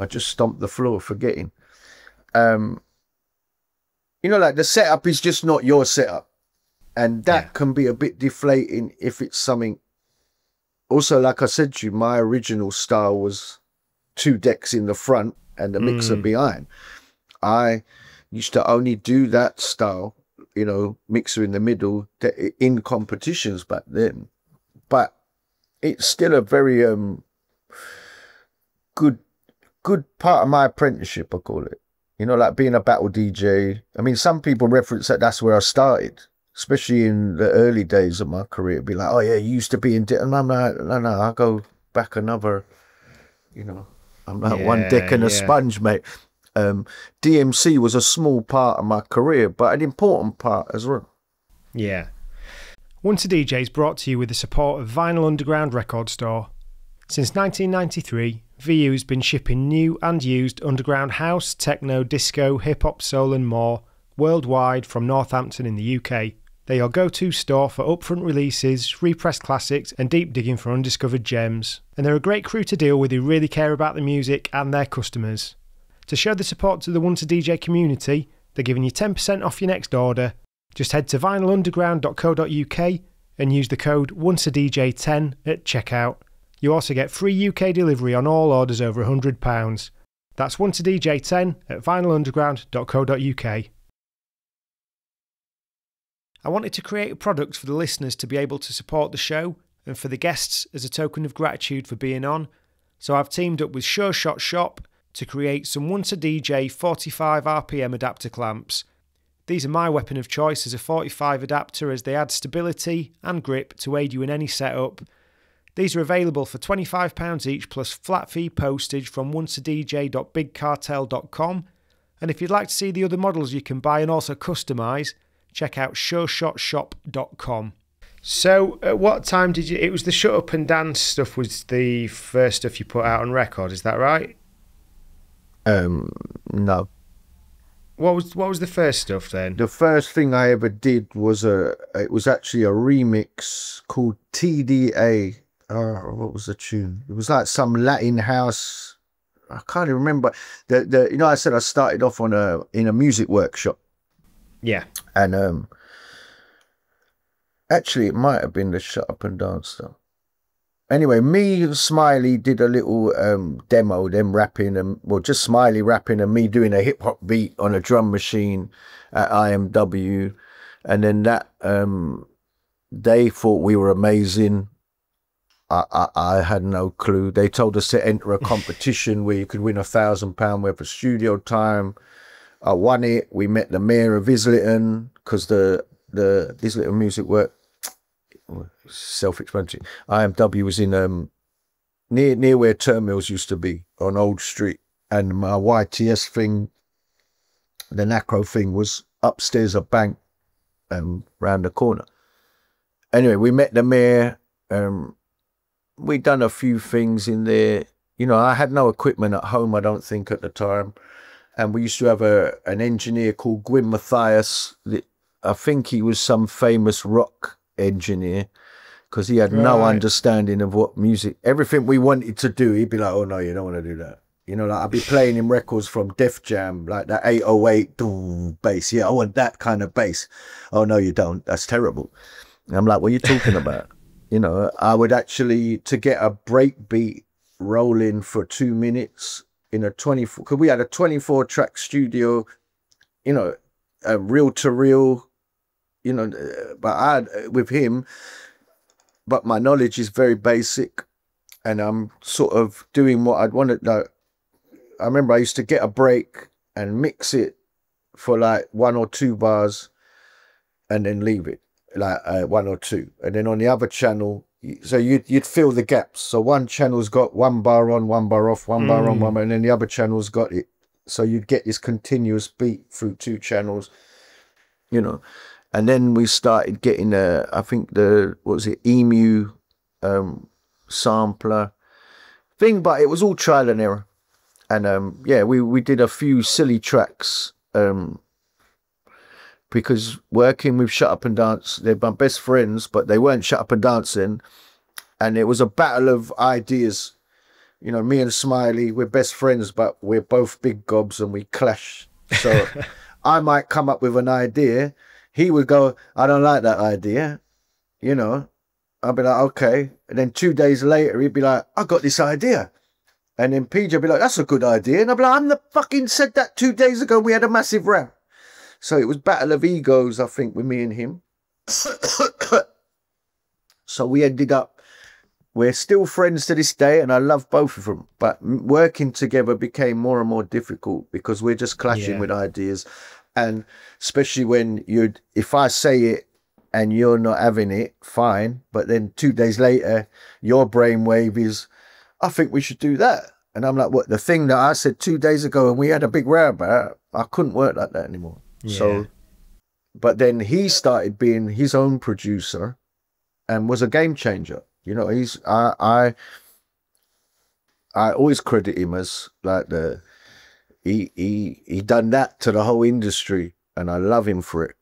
just stomped the floor forgetting. Like the setup is just not your setup. And that can be a bit deflating if it's something. Also, like I said to you, my original style was 2 decks in the front and the mixer behind. I used to only do that style, mixer in the middle in competitions back then. But it's still a very good part of my apprenticeship, I call it. Like being a battle DJ. I mean, some people reference that's where I started. Especially in the early days of my career, it'd be like, oh yeah, you used to be in, and I'm like, no, I go back another, I'm like one deck and a sponge, mate. DMC was a small part of my career, but an important part as well. Yeah. Once a DJ is brought to you with the support of Vinyl Underground Record Store. Since 1993, VU has been shipping new and used underground house, techno, disco, hip-hop, soul and more worldwide from Northampton in the UK. They are go-to store for upfront releases, repressed classics and deep digging for undiscovered gems. And they're a great crew to deal with who really care about the music and their customers. To show the support to the Once a DJ community, they're giving you 10% off your next order. Just head to vinylunderground.co.uk and use the code ONCEADJ10 at checkout. You also get free UK delivery on all orders over £100. That's ONCEADJ10 at vinylunderground.co.uk. I wanted to create a product for the listeners to be able to support the show and for the guests as a token of gratitude for being on, so I've teamed up with Sure Shot Shop to create some Once a DJ 45 RPM adapter clamps. These are my weapon of choice as a 45 adapter, as they add stability and grip to aid you in any setup. These are available for £25 each plus flat fee postage from onceadj.bigcartel.com, and if you'd like to see the other models you can buy and also customise, check out sureshotshop.com. So at what time did you... It was the Shut Up and Dance stuff was the first stuff you put out on record, is that right? No. What was the first stuff then? The first thing I ever did was it was actually a remix called TDA. What was the tune? It was like some Latin house. I can't even remember. I said I started off in a music workshop. Yeah. And actually it might have been the Shut Up and Dance stuff. Anyway, me and Smiley did a little demo, them rapping, and just Smiley rapping and me doing a hip hop beat on a drum machine at IMW. And then that they thought we were amazing. I had no clue. They told us to enter a competition where you could win £1,000 worth of studio time. I won it. We met the mayor of Islington because the Islington Music Work, self-explanatory. IMW was in near where Turnmills used to be on Old Street, and my YTS thing, the Nacro thing, was upstairs a bank round the corner. Anyway, we met the mayor. We'd done a few things in there. I had no equipment at home, I don't think, at the time. And we used to have an engineer called Gwyn Matthias. I think he was some famous rock engineer, because he had no understanding of what music, everything we wanted to do, he'd be like, oh no, you don't want to do that. You know, like I'd be playing him records from Def Jam, like that 808 bass. Yeah, I want that kind of bass. Oh no, you don't. That's terrible. And I'm like, what are you talking about? You know, I would actually, to get a break beat rolling for 2 minutes in a 24, because we had a 24 track studio, you know, a reel to reel, you know, but I had with him, but my knowledge is very basic, and I'm sort of doing what I'd wanted. Like, I remember I used to get a break and mix it for like 1 or 2 bars and then leave it like 1 or 2. And then on the other channel, so you'd fill the gaps. So one channel's got 1 bar on, 1 bar off, 1 bar on, 1 bar, and then the other channel's got it. So you'd get this continuous beat through 2 channels, you know. And then we started getting I think what was it, Emu sampler thing, but it was all trial and error. And yeah, we did a few silly tracks because working with Shut Up and Dance, they're my best friends, but they weren't Shut Up and Dancing. And it was a battle of ideas. You know, me and Smiley, we're best friends, but we're both big gobs and we clash. So I might come up with an idea. He would go, I don't like that idea. You know, I'll be like, okay. And then 2 days later, he'd be like, I got this idea. And then PJ would be like, that's a good idea. And I'd be like, I'm the fucking said that 2 days ago. We had a massive round. So it was battle of egos, I think, with me and him. So we ended up, we're still friends to this day, and I love both of them. But working together became more and more difficult because we're just clashing with ideas. And especially when if I say it and you're not having it, fine. But then 2 days later, your brainwave is, I think we should do that. And I'm like, what? The thing that I said 2 days ago and we had a big row about, I couldn't work like that anymore. Yeah. So, but then he started being his own producer and was a game changer. You know, I always credit him as like he done that to the whole industry, and I love him for it.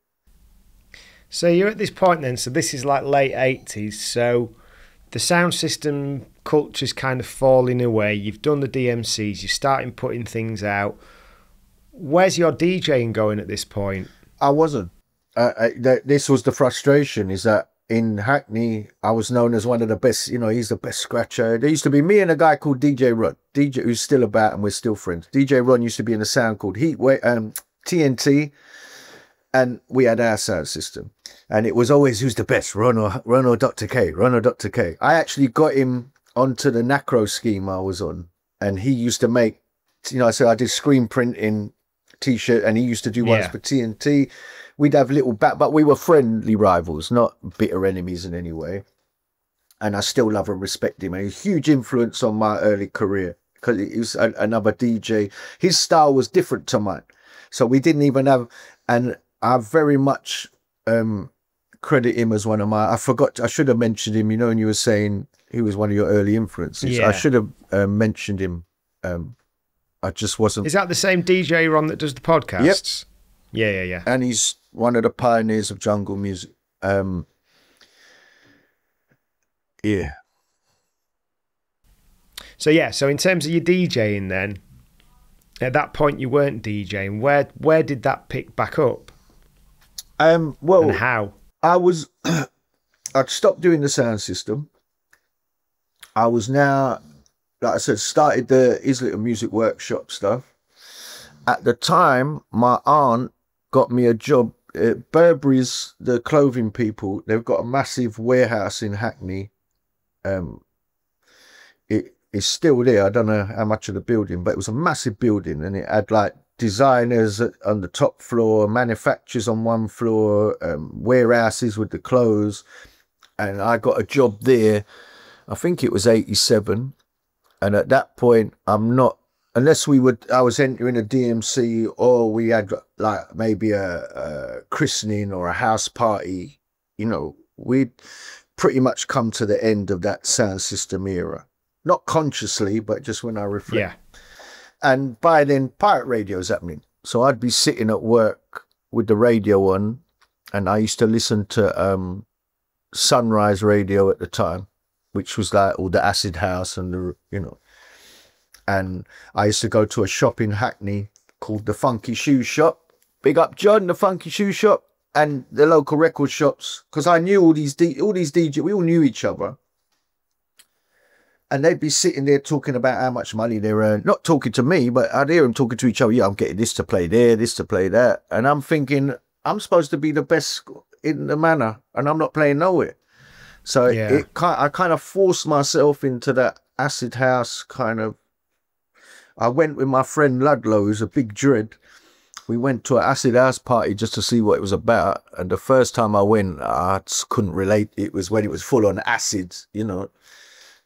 So you're at this point then, so this is like late 80s, so the sound system culture's kind of falling away. You've done the DMCs, you're starting putting things out. Where's your DJing going at this point? I wasn't. This was the frustration, is that in Hackney, I was known as one of the best, you know, he's the best scratcher. There used to be me and a guy called DJ Ron, who's still about and we're still friends. DJ Ron used to be in a sound called TNT, and we had our sound system. And it was always, who's the best, Ron or Dr. K, Ron or Dr. K. I actually got him onto the Nacro scheme I was on, and he used to make, you know, so I did screen printing T-shirt, and he used to do ones for TNT. We'd have little but we were friendly rivals, not bitter enemies in any way. And I still love and respect him. And he's a huge influence on my early career because he was another DJ. His style was different to mine. So we didn't even have, and I very much credit him as one of my, I should have mentioned him, you know, when you were saying he was one of your early influences. Yeah. I should have mentioned him. I just wasn't. Is that the same DJ Ron that does the podcasts? Yep. Yeah. And he's one of the pioneers of jungle music. Yeah. So in terms of your DJing then, at that point you weren't DJing. Where did that pick back up? Well, and how? I'd stopped doing the sound system. I was now, like I said, started his little music workshop stuff. At the time, my aunt got me a job at Burberry's, the clothing people. They've got a massive warehouse in Hackney. It is still there. I don't know how much of the building, but it was a massive building, and it had like designers on the top floor, manufacturers on one floor, warehouses with the clothes. And I got a job there. I think it was 87. And at that point, I'm not, unless I was entering a DMC, or we had like maybe a christening or a house party, you know, we'd pretty much come to the end of that sound system era. Not consciously, but just when I reflect. Yeah. And by then, pirate radio's happening. So I'd be sitting at work with the radio on, and I used to listen to Sunrise Radio at the time, which was like all the acid house and the, you know. And I used to go to a shop in Hackney called the Funky Shoe Shop. Big up John, the Funky Shoe Shop, and the local record shops, because I knew all these DJs. We all knew each other. And they'd be sitting there talking about how much money they earn. Not talking to me, but I'd hear them talking to each other. Yeah, I'm getting this to play there, this to play that. And I'm thinking, I'm supposed to be the best in the manor, and I'm not playing nowhere. So I kind of forced myself into that acid house kind of. I went with my friend Ludlow, who's a big dread. We went to an acid house party just to see what it was about. And the first time I went, I just couldn't relate. It was when it was full on acids, you know.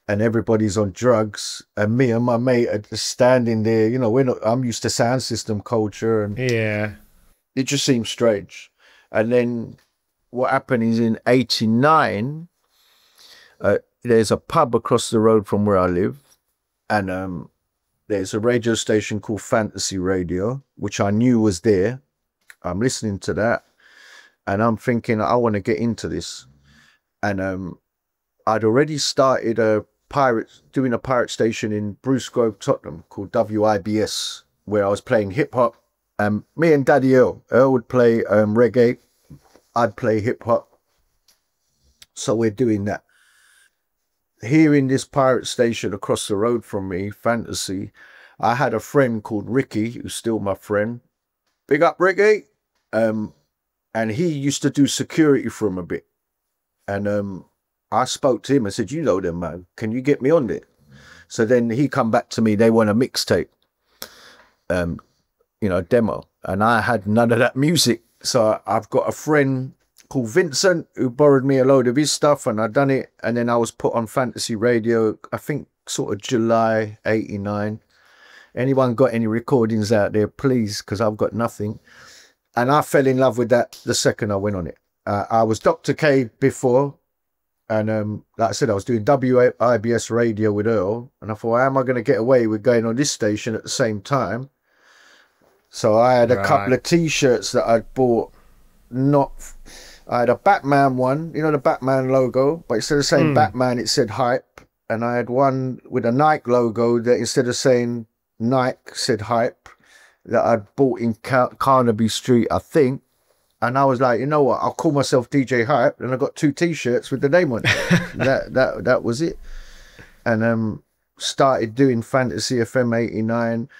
And everybody's on drugs, and me and my mate are just standing there. You know, I'm used to sound system culture, and it just seemed strange. And then what happened is in '89, there's a pub across the road from where I live, and there's a radio station called Fantasy Radio, which I knew was there. I'm listening to that, and I'm thinking, I want to get into this. And I'd already started doing a pirate station in Bruce Grove, Tottenham, called WIBS, where I was playing hip hop. Me and Daddy Earl would play reggae, I'd play hip hop. So we're doing that. Here in this pirate station across the road from me, Fantasy, I had a friend called Ricky, who's still my friend. Big up Ricky. And he used to do security for him a bit. And I spoke to him and said, you know them, man, can you get me on there? So then he come back to me, they want a mixtape, you know, demo. And I had none of that music. So I've got a friend called Vincent who borrowed me a load of his stuff, and I done it. And then I was put on Fantasy Radio, I think sort of July '89. Anyone got any recordings out there, please, because I've got nothing. And I fell in love with that the second I went on it. I was Dr. K before. And like I said, I was doing WIBS radio with Earl, and I thought, how am I going to get away with going on this station at the same time? So I had a couple of T-shirts that I'd bought. I had a Batman one, you know, the Batman logo, but instead of saying Batman, it said Hype. And I had one with a Nike logo that instead of saying Nike, said Hype, that I'd bought in Carnaby Street, I think. And I was like, you know what? I'll call myself DJ Hype, and I got 2 T-shirts with the name on it. that was it. And started doing Fantasy FM '89.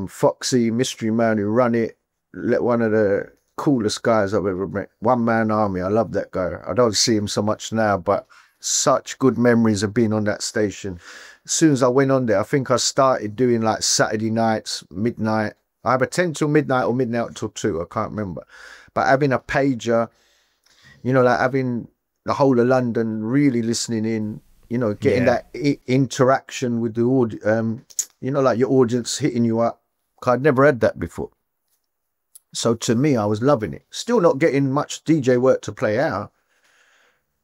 Foxy, Mystery Man, who run it, one of the coolest guys I've ever met. One Man Army. I love that guy. I don't see him so much now, but such good memories of being on that station. As soon as I went on there, I think I started doing like Saturday nights, midnight. I have a 10 till midnight or midnight till 2. I can't remember. But having a pager, you know, like having the whole of London really listening in, you know, getting that interaction with the audience, you know, like your audience hitting you up. I'd never had that before. So to me, I was loving it. Still not getting much DJ work to play out,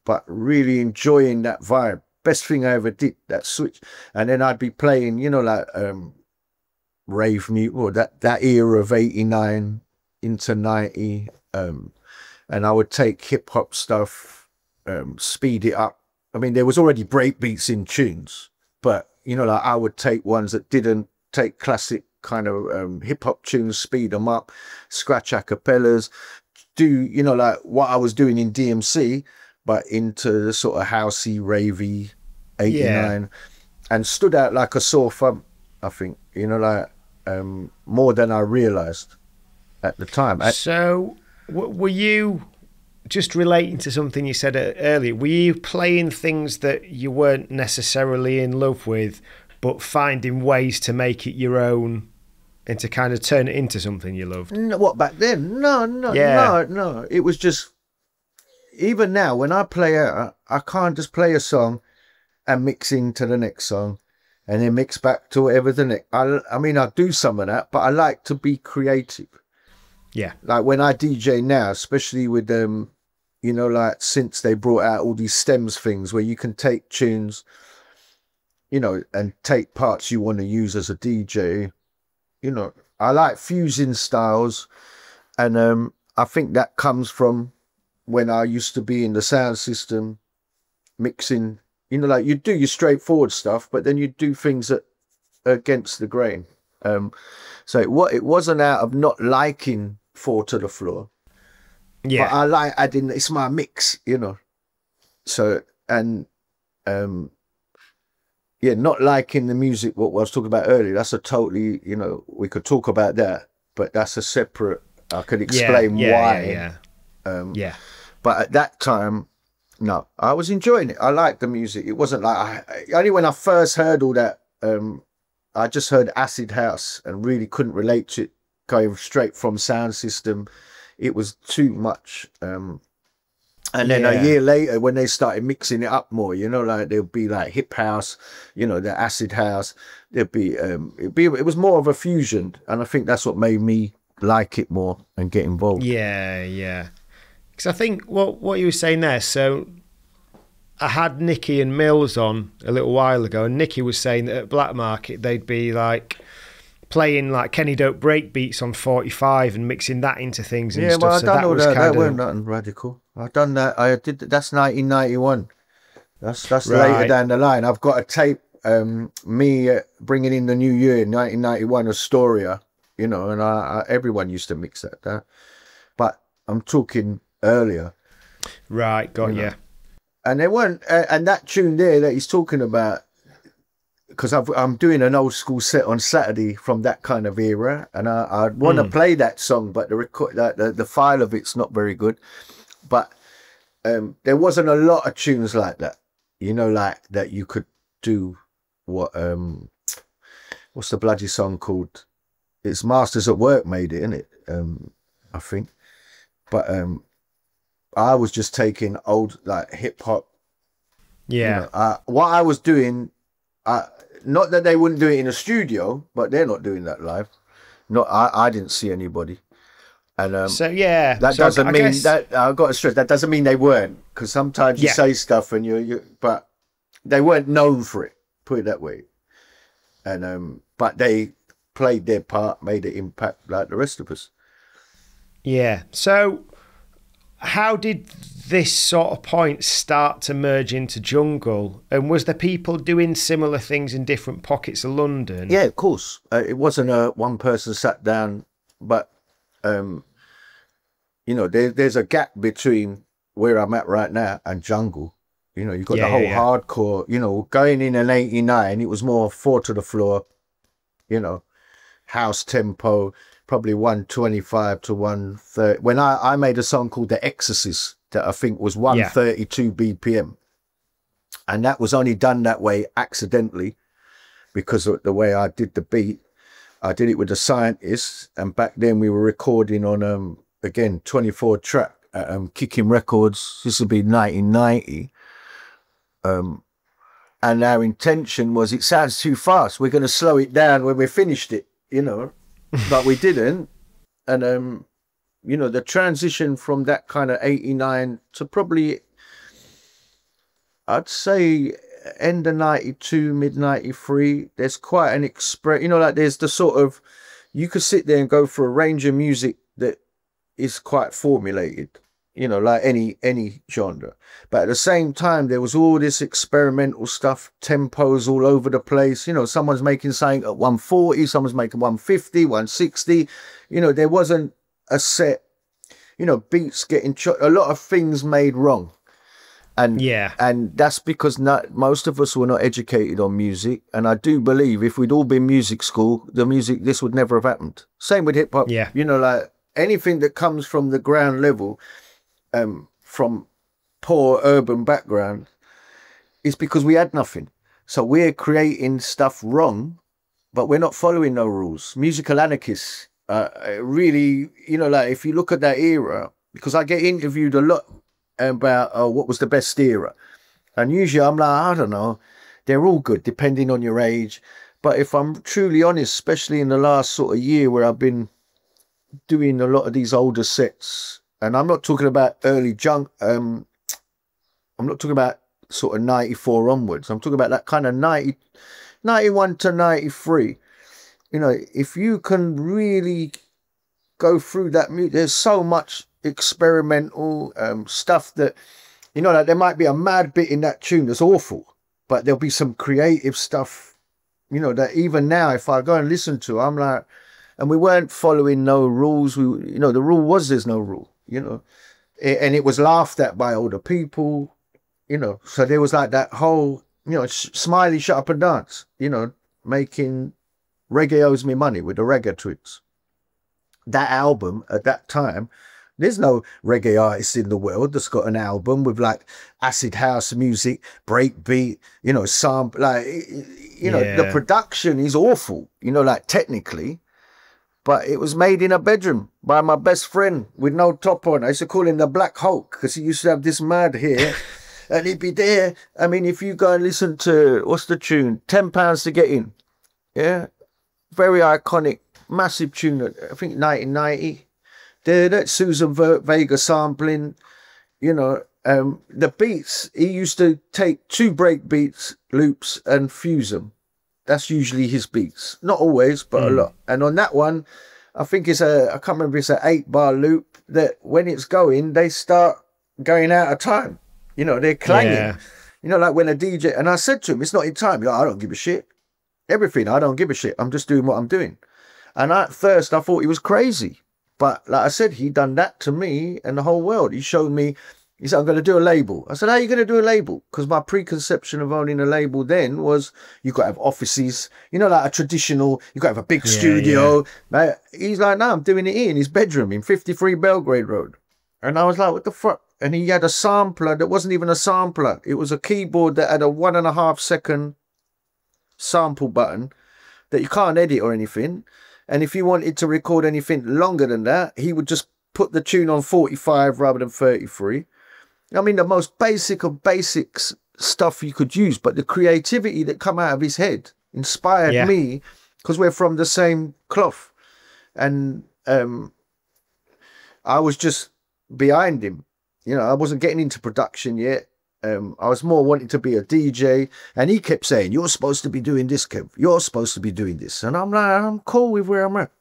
but really enjoying that vibe. Best thing I ever did, that switch. And then I'd be playing, you know, like rave music, or that era of '89 into '90. And I would take hip hop stuff, speed it up. I mean, there was already break beats in tunes, but you know, like I would take ones that didn't take classic kind of hip hop tunes, speed them up, scratch acapellas, do, you know, like what I was doing in DMC, but into the sort of housey, ravey '89, and stood out like a sore thumb, I think, you know, like more than I realized at the time. So were you, just relating to something you said earlier, were you playing things that you weren't necessarily in love with, but finding ways to make it your own and to kind of turn it into something you loved? No, what, back then? No. It was just, even now when I play out, I can't just play a song and mix into the next song and then mix back to whatever the next. I mean, I do some of that, but I like to be creative. Yeah. Like when I DJ now, especially with them, you know, like since they brought out all these stems things where you can take tunes, you know, and take parts you want to use as a DJ you know, I like fusing styles, and I think that comes from when I used to be in the sound system, mixing. You know, like you do your straightforward stuff, but then you do things that are against the grain. So it wasn't out of not liking Four to the Floor, Yeah. but I like adding. It's my mix, you know. So and yeah, not liking the music. What I was talking about earlier. That's a totally, you know, we could talk about that, but that's a separate. I could explain why. Yeah. But at that time, no, I was enjoying it. I liked the music. It wasn't like only when I first heard all that. I just heard acid house and really couldn't relate to it. Going straight from sound system, it was too much. And then a year later, when they started mixing it up more, you know, like there'll be like hip house, you know, the acid house. There'd be it was more of a fusion, and I think that's what made me like it more and get involved. Yeah, yeah. Because I think what you were saying there. So I had Nicky and Mills on a little while ago, and Nicky was saying that at Black Market they'd be like playing like Kenny Dope break beats on 45 and mixing that into things and yeah, stuff. well, I so done all that. That of... weren't nothing radical. I done that. I did. That's 1991. That's Right. later down the line. I've got a tape. Me bringing in the new year, 1991, Astoria. You know, and I everyone used to mix that. But I'm talking earlier. Right, got you. And they weren't. And that tune there that he's talking about, because I'm doing an old school set on Saturday from that kind of era, and I want to play that song, but the file of it's not very good. But there wasn't a lot of tunes like that, you know, like that you could do. What's the bloody song called? It's Masters at Work made it, innit? I think. But I was just taking old like hip hop. Yeah. You know, what I was doing. Not that they wouldn't do it in a studio, but they're not doing that live. I didn't see anybody, and so yeah, that so doesn't I mean guess... that I've got to stress that doesn't mean they weren't, because sometimes you say stuff and but they weren't known for it. Put it that way, and but they played their part, made an impact like the rest of us. Yeah. So how did this sort of point start to merge into jungle? And was there people doing similar things in different pockets of London? Yeah, of course. It wasn't a one person sat down, but you know, there's a gap between where I'm at right now and jungle. You know, you've got the whole hardcore. You know, going in 89, it was more Four to the Floor. You know, house tempo. Probably 125 to 130. When I made a song called The Exorcist that I think was 132 BPM. And that was only done that way accidentally because of the way I did the beat. I did it with the Scientists, and back then we were recording on, again, 24 track at Kicking Records. This would be 1990. And our intention was, it sounds too fast. We're going to slow it down when we finished it, you know. But we didn't. And you know, the transition from that kind of 89 to probably, I'd say, end of 92, mid 93, there's quite an you know, like there's the sort of, you could sit there and go for a range of music that is quite formulated, you know, like any genre. But at the same time, there was all this experimental stuff, tempos all over the place. You know, someone's making something at 140, someone's making 150, 160. You know, there wasn't a set, you know, beats getting a lot of things made wrong. And that's because most of us were not educated on music. And I do believe if we'd all been music school, this would never have happened. Same with hip hop. Yeah. You know, like anything that comes from the ground level, from poor urban background, is because we had nothing. So we're creating stuff wrong, but we're not following no rules. Musical anarchists, really, you know, like if you look at that era, because I get interviewed a lot about what was the best era, and usually I'm like, I don't know, they're all good depending on your age. But if I'm truly honest, especially in the last sort of year where I've been doing a lot of these older sets, and I'm not talking about early junk, I'm not talking about sort of 94 onwards, I'm talking about that kind of 91 to 93. You know, if you can really go through that music, there's so much experimental stuff that, you know, like there might be a mad bit in that tune that's awful, but there'll be some creative stuff, you know, that even now, if I go and listen to, I'm like, and we weren't following no rules. We, you know, the rule was there's no rule, you know, and it was laughed at by older people, you know, so there was like that whole, you know, Smiley Shut Up and Dance, you know, making Reggae Owes Me Money with the Reggae Twigs. That album at that time, there's no reggae artist in the world that's got an album with like acid house music, breakbeat, you know, sample, like, you know, the production is awful, you know, like technically, but it was made in a bedroom by my best friend with no top on. I used to call him the Black Hulk because he used to have this mad hair and he'd be there. I mean, if you go and listen to, what's the tune? £10 to Get In. Yeah. Very iconic, massive tune, I think 1990. That Susan Vega sampling, you know, the beats, he used to take 2 break beats, loops, and fuse them. That's usually his beats. Not always, but a lot. And on that one, I think it's I can't remember, it's an 8-bar loop that when it's going, they start going out of time. You know, they're clanging. Yeah. You know, like when a DJ, and I said to him, it's not in time. He's like, I don't give a shit. Everything, I don't give a shit. I'm just doing what I'm doing. And at first, I thought he was crazy. But like I said, he done that to me and the whole world. He showed me, he said, I'm going to do a label. I said, how are you going to do a label? Because my preconception of owning a label then was you got to have offices, you know, like a traditional, you got to have a big studio. Yeah. He's like, no, I'm doing it here in his bedroom in 53 Belgrade Road. And I was like, what the fuck? And he had a sampler that wasn't even a sampler. It was a keyboard that had a 1.5 second sample button that you can't edit or anything. And if you wanted to record anything longer than that, he would just put the tune on 45 rather than 33. I mean, the most basic of basics stuff you could use, but the creativity that come out of his head inspired me because we're from the same cloth. And I was just behind him. You know, I wasn't getting into production yet. I was more wanting to be a DJ, and he kept saying, you're supposed to be doing this, Kev. You're supposed to be doing this. And I'm like, I'm cool with where I'm at.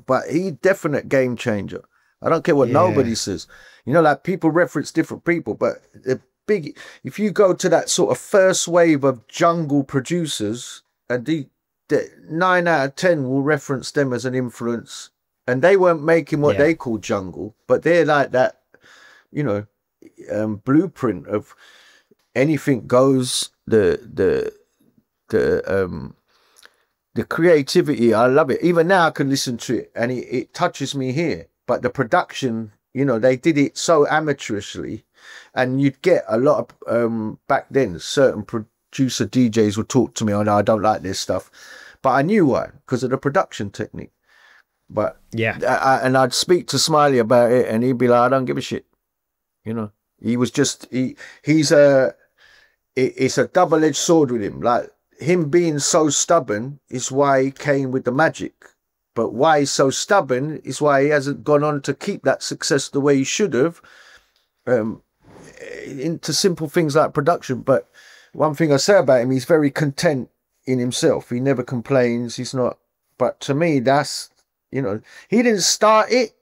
But he definite game changer. I don't care what nobody says. You know, like people reference different people, but the big, if you go to that sort of first wave of jungle producers, and the 9 out of 10 will reference them as an influence, and they weren't making what they call jungle, but they're like that, you know, blueprint of anything goes, the creativity. I love it. Even now I can listen to it and it touches me here, but the production, you know, they did it so amateurishly, and you'd get a lot of and then certain producer DJs would talk to me, oh no, I don't like this stuff, but I knew why, because of the production technique. But yeah, and I'd speak to Smiley about it, and he'd be like, I don't give a shit. You know, he was just it's a double-edged sword with him. Like, him being so stubborn is why he came with the magic, but why he's so stubborn is why he hasn't gone on to keep that success the way he should have, into simple things like production. But one thing I say about him, he's very content in himself. He never complains. He's not. But to me, that's, you know, he didn't start it.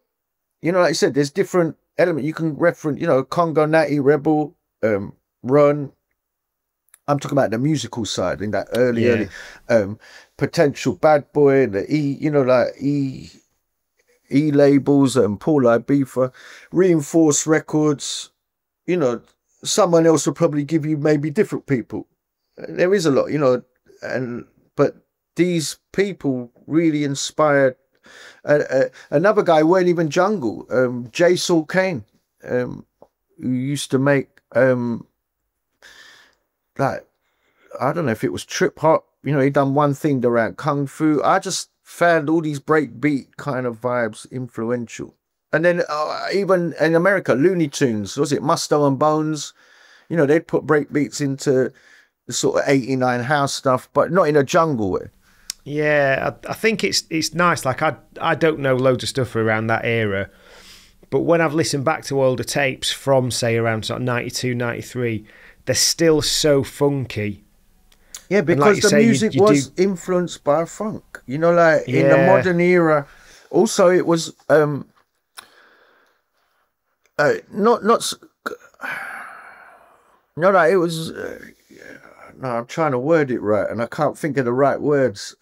You know, like I said, there's different elements you can reference. You know, Congo Natty, Rebel, Run. I'm talking about the musical side in that early Potential, Bad Boy, the you know, like E labels, and Paul Ibiza, Reinforced Records. You know, someone else will probably give you maybe different people. There is a lot, you know, but these people really inspired. Another guy weren't even jungle, J. Saul Kane, who used to make like, I don't know if it was trip hop, you know, he done one thing around kung fu. I just found all these breakbeat kind of vibes influential. And then even in America, Looney Tunes, was it Musto and Bones? You know, they'd put breakbeats into the sort of 89 house stuff, but not in a jungle way. Yeah, I think it's nice. Like, I don't know loads of stuff around that era, but when I've listened back to older tapes from, say, around sort of 92, 93, they're still so funky. Yeah, And like because you the say, music you was do, influenced by funk. You know, like in the yeah, modern era. Also, it was not no, no, it was. No, I'm trying to word it right, and I can't think of the right words.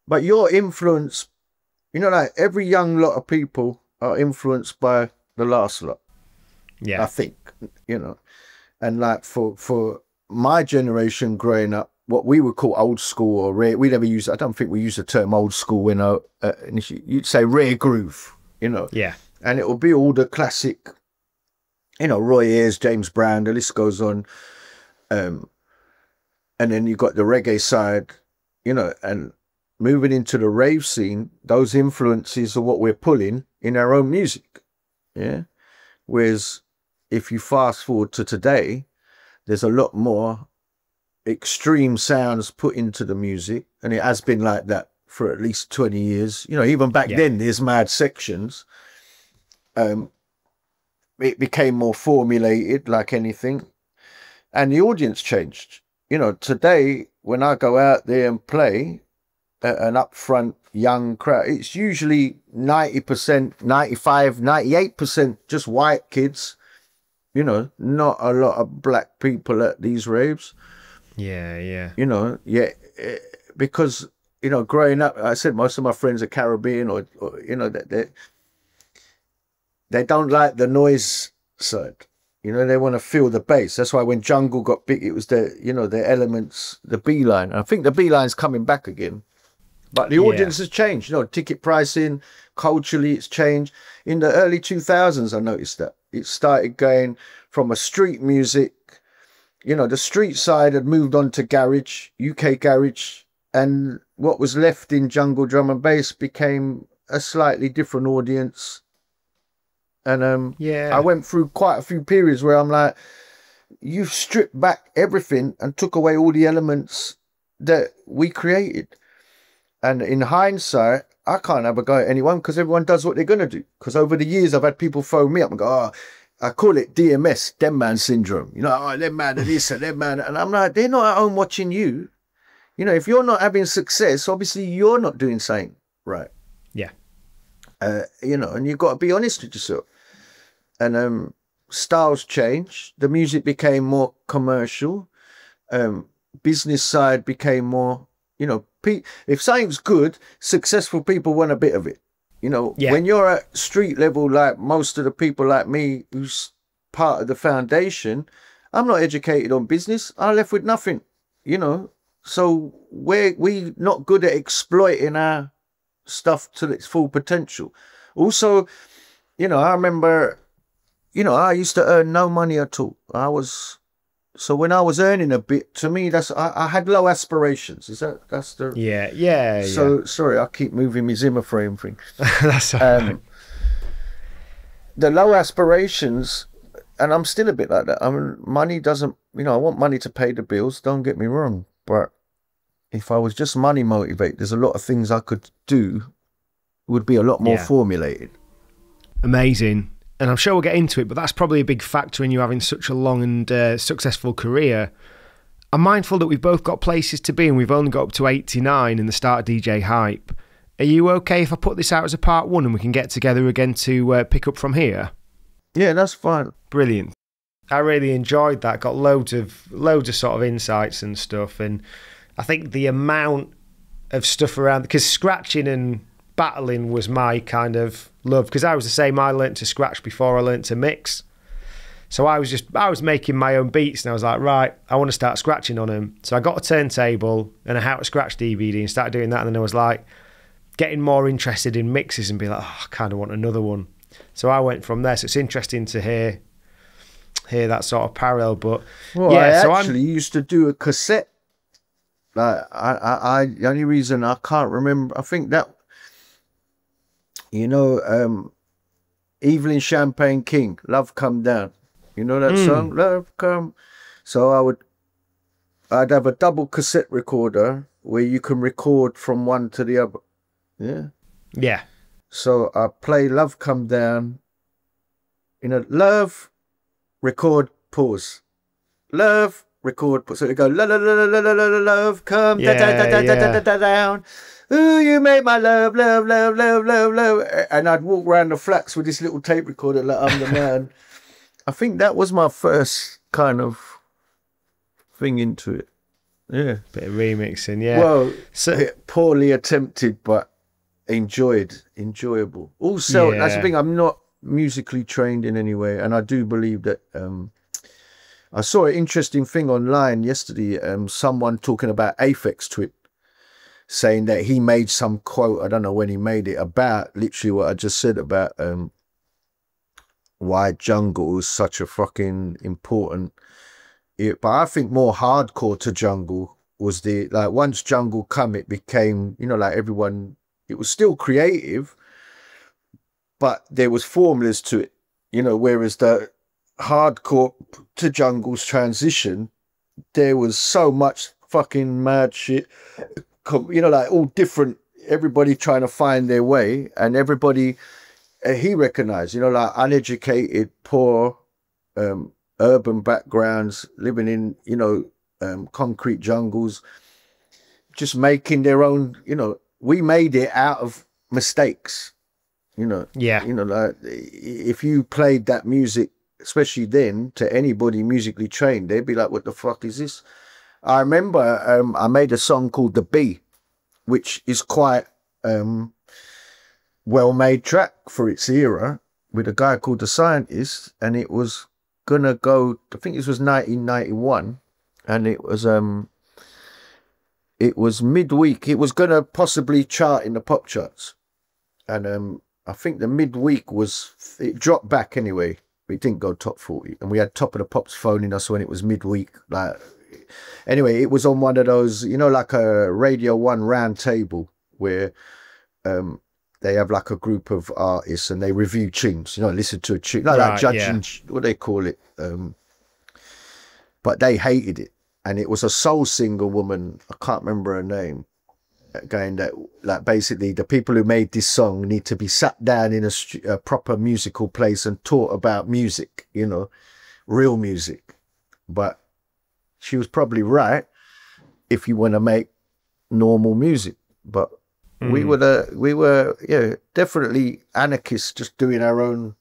But your influence, you know, like every young lot of people are influenced by the last lot. yeah, I think, you know, and like for my generation growing up, what we would call old school or rare, we never use. I don't think we use the term old school. You know, you'd say rare groove. You know, yeah, and it will be all the classic. You know, Roy Ayers, James Brown, the list goes on. And then you got the reggae side, you know, and moving into the rave scene, those influences are what we're pulling in our own music. Yeah. Whereas if you fast forward to today, there's a lot more extreme sounds put into the music. And it has been like that for at least 20 years. You know, even back yeah, then, there's mad sections. It became more formulated like anything. And the audience changed. You know, today, when I go out there and play an upfront young crowd, it's usually 90%, 95, 98% just white kids, you know, not a lot of black people at these raves, yeah, yeah, you know, yeah, because, you know, growing up, I said most of my friends are Caribbean or you know, they don't like the noise side. You know, they want to feel the bass. That's why when jungle got big, it was the, you know, the elements, the beeline. I think the beeline's coming back again. But the yeah, audience has changed. You know, ticket pricing, culturally, it's changed. In the early 2000s, I noticed that. It started going from a street music, you know, the street side had moved on to garage, UK garage. And what was left in jungle drum and bass became a slightly different audience. And I yeah, went through quite a few periods where I'm like, you've stripped back everything and took away all the elements that we created. And in hindsight, I can't have a go at anyone because everyone does what they're going to do. Because over the years, I've had people phone me up and go, oh, I call it DMS, Dem Man Syndrome. You know, oh, them man are this and them man. And I'm like, they're not at home watching you. You know, if you're not having success, obviously you're not doing something right. yeah, You know, and you've got to be honest with yourself. And styles changed. The music became more commercial. Business side became more, you know, if something's good, successful people want a bit of it. You know, yeah, when you're at street level, like most of the people like me, who's part of the foundation, I'm not educated on business. I'm left with nothing, you know. So we not good at exploiting our stuff to its full potential. Also, you know, I remember, you know, I used to earn no money at all. So when I was earning a bit, to me, I had low aspirations. That's the yeah, yeah, So sorry, I keep moving my Zimmer frame thing. That's all right. The low aspirations, and I'm still a bit like that. I mean, money doesn't, you know, I want money to pay the bills. Don't get me wrong, but if I was just money motivated, there's a lot of things I could do. Would be a lot more formulated. Amazing. And I'm sure we'll get into it, but that's probably a big factor in you having such a long and successful career. I'm mindful that we've both got places to be and we've only got up to 89 in the start of DJ Hype. Are you okay if I put this out as a part one and we can get together again to pick up from here? Yeah, that's fine. Brilliant. I really enjoyed that. Got loads of sort of insights and stuff. And I think the amount of stuff around, because scratching and battling was my kind of love, because I was the same. I learnt to scratch before I learnt to mix, so I was making my own beats and I was like, right, I want to start scratching on them. So I got a turntable and a how to scratch DVD and started doing that, and then I was like getting more interested in mixes and be like, oh, I kind of want another one. So I went from there. So it's interesting to hear that sort of parallel. But well, yeah, I actually used to do a cassette. Like I the only reason I can't remember, I think that, you know, Evelyn Champagne King, Love Come Down. You know that song? Love Come. So I'd have a double cassette recorder where you can record from one to the other. Yeah. Yeah. So I play Love Come Down, you know, love, record, pause. Love, record. So they go, la la la la la la la love, come da da da da da da da down. Ooh, you made my love, love, love, love, love, love. And I'd walk around the flats with this little tape recorder like I'm the man. I think that was my first kind of thing into it. Yeah. Bit of remixing, yeah. Well, poorly attempted, but enjoyable. Also, that's the thing, I'm not musically trained in any way. And I do believe that I saw an interesting thing online yesterday, someone talking about Aphex Twin, saying that he made some quote, I don't know when he made it, about literally what I just said about why jungle is such a fucking important. But I think more hardcore to jungle was like once jungle come, it became, you know, like everyone, it was still creative, but there was formulas to it, you know, whereas the hardcore to jungle's transition, there was so much fucking mad shit, you know, like all different, everybody trying to find their way, and everybody, he recognized, you know, like uneducated, poor, urban backgrounds, living in, you know, concrete jungles, just making their own, you know, we made it out of mistakes, you know. Yeah. You know, like if you played that music, especially then, to anybody musically trained, they'd be like, what the fuck is this? I remember I made a song called The Bee, which is quite well-made track for its era, with a guy called The Scientist, and it was gonna go, I think this was 1991, and it was midweek. It was gonna possibly chart in the pop charts, and I think the midweek it dropped back anyway. It didn't go top 40, and we had Top of the Pops phoning us when it was midweek. Like, anyway, it was on one of those, you know, like a Radio 1 round table where they have like a group of artists and they review tunes, you know, listen to a tune, like judging, what they call it. But they hated it, and it was a soul singer woman, I can't remember her name, going that, like, basically the people who made this song need to be sat down in a proper musical place and taught about music, you know, real music. But she was probably right if you want to make normal music. But we were definitely anarchists, just doing our own.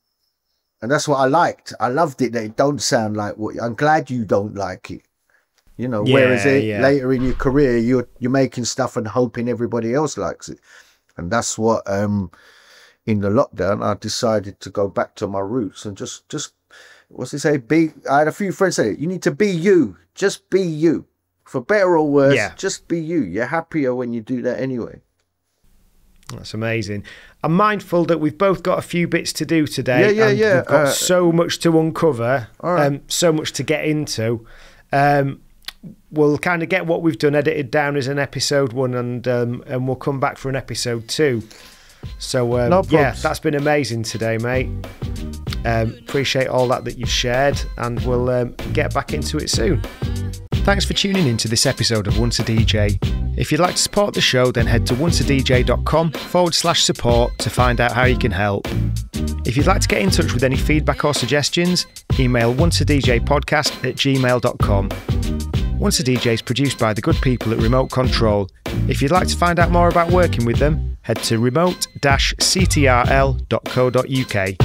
And that's what I liked. I loved it that it don't sound like what. I'm glad you don't like it. You know, whereas later in your career, you're making stuff and hoping everybody else likes it. And that's what, in the lockdown, I decided to go back to my roots and just what's it say? I had a few friends say, you need to be you. Just be you. For better or worse, just be you. You're happier when you do that anyway. That's amazing. I'm mindful that we've both got a few bits to do today. We've got so much to uncover, so much to get into. We'll kind of get what we've done edited down as an episode 1, and we'll come back for an episode 2. So that's been amazing today, mate. Appreciate all that you've shared, and we'll get back into it soon. Thanks for tuning in to this episode of Once a DJ. If you'd like to support the show, then head to onceadj.com/support to find out how you can help. If you'd like to get in touch with any feedback or suggestions, email onceadjpodcast@gmail.com. Once a DJ is produced by the good people at Remote Control. If you'd like to find out more about working with them, head to remote-ctrl.co.uk.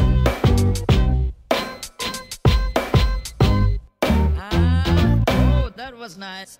That was nice.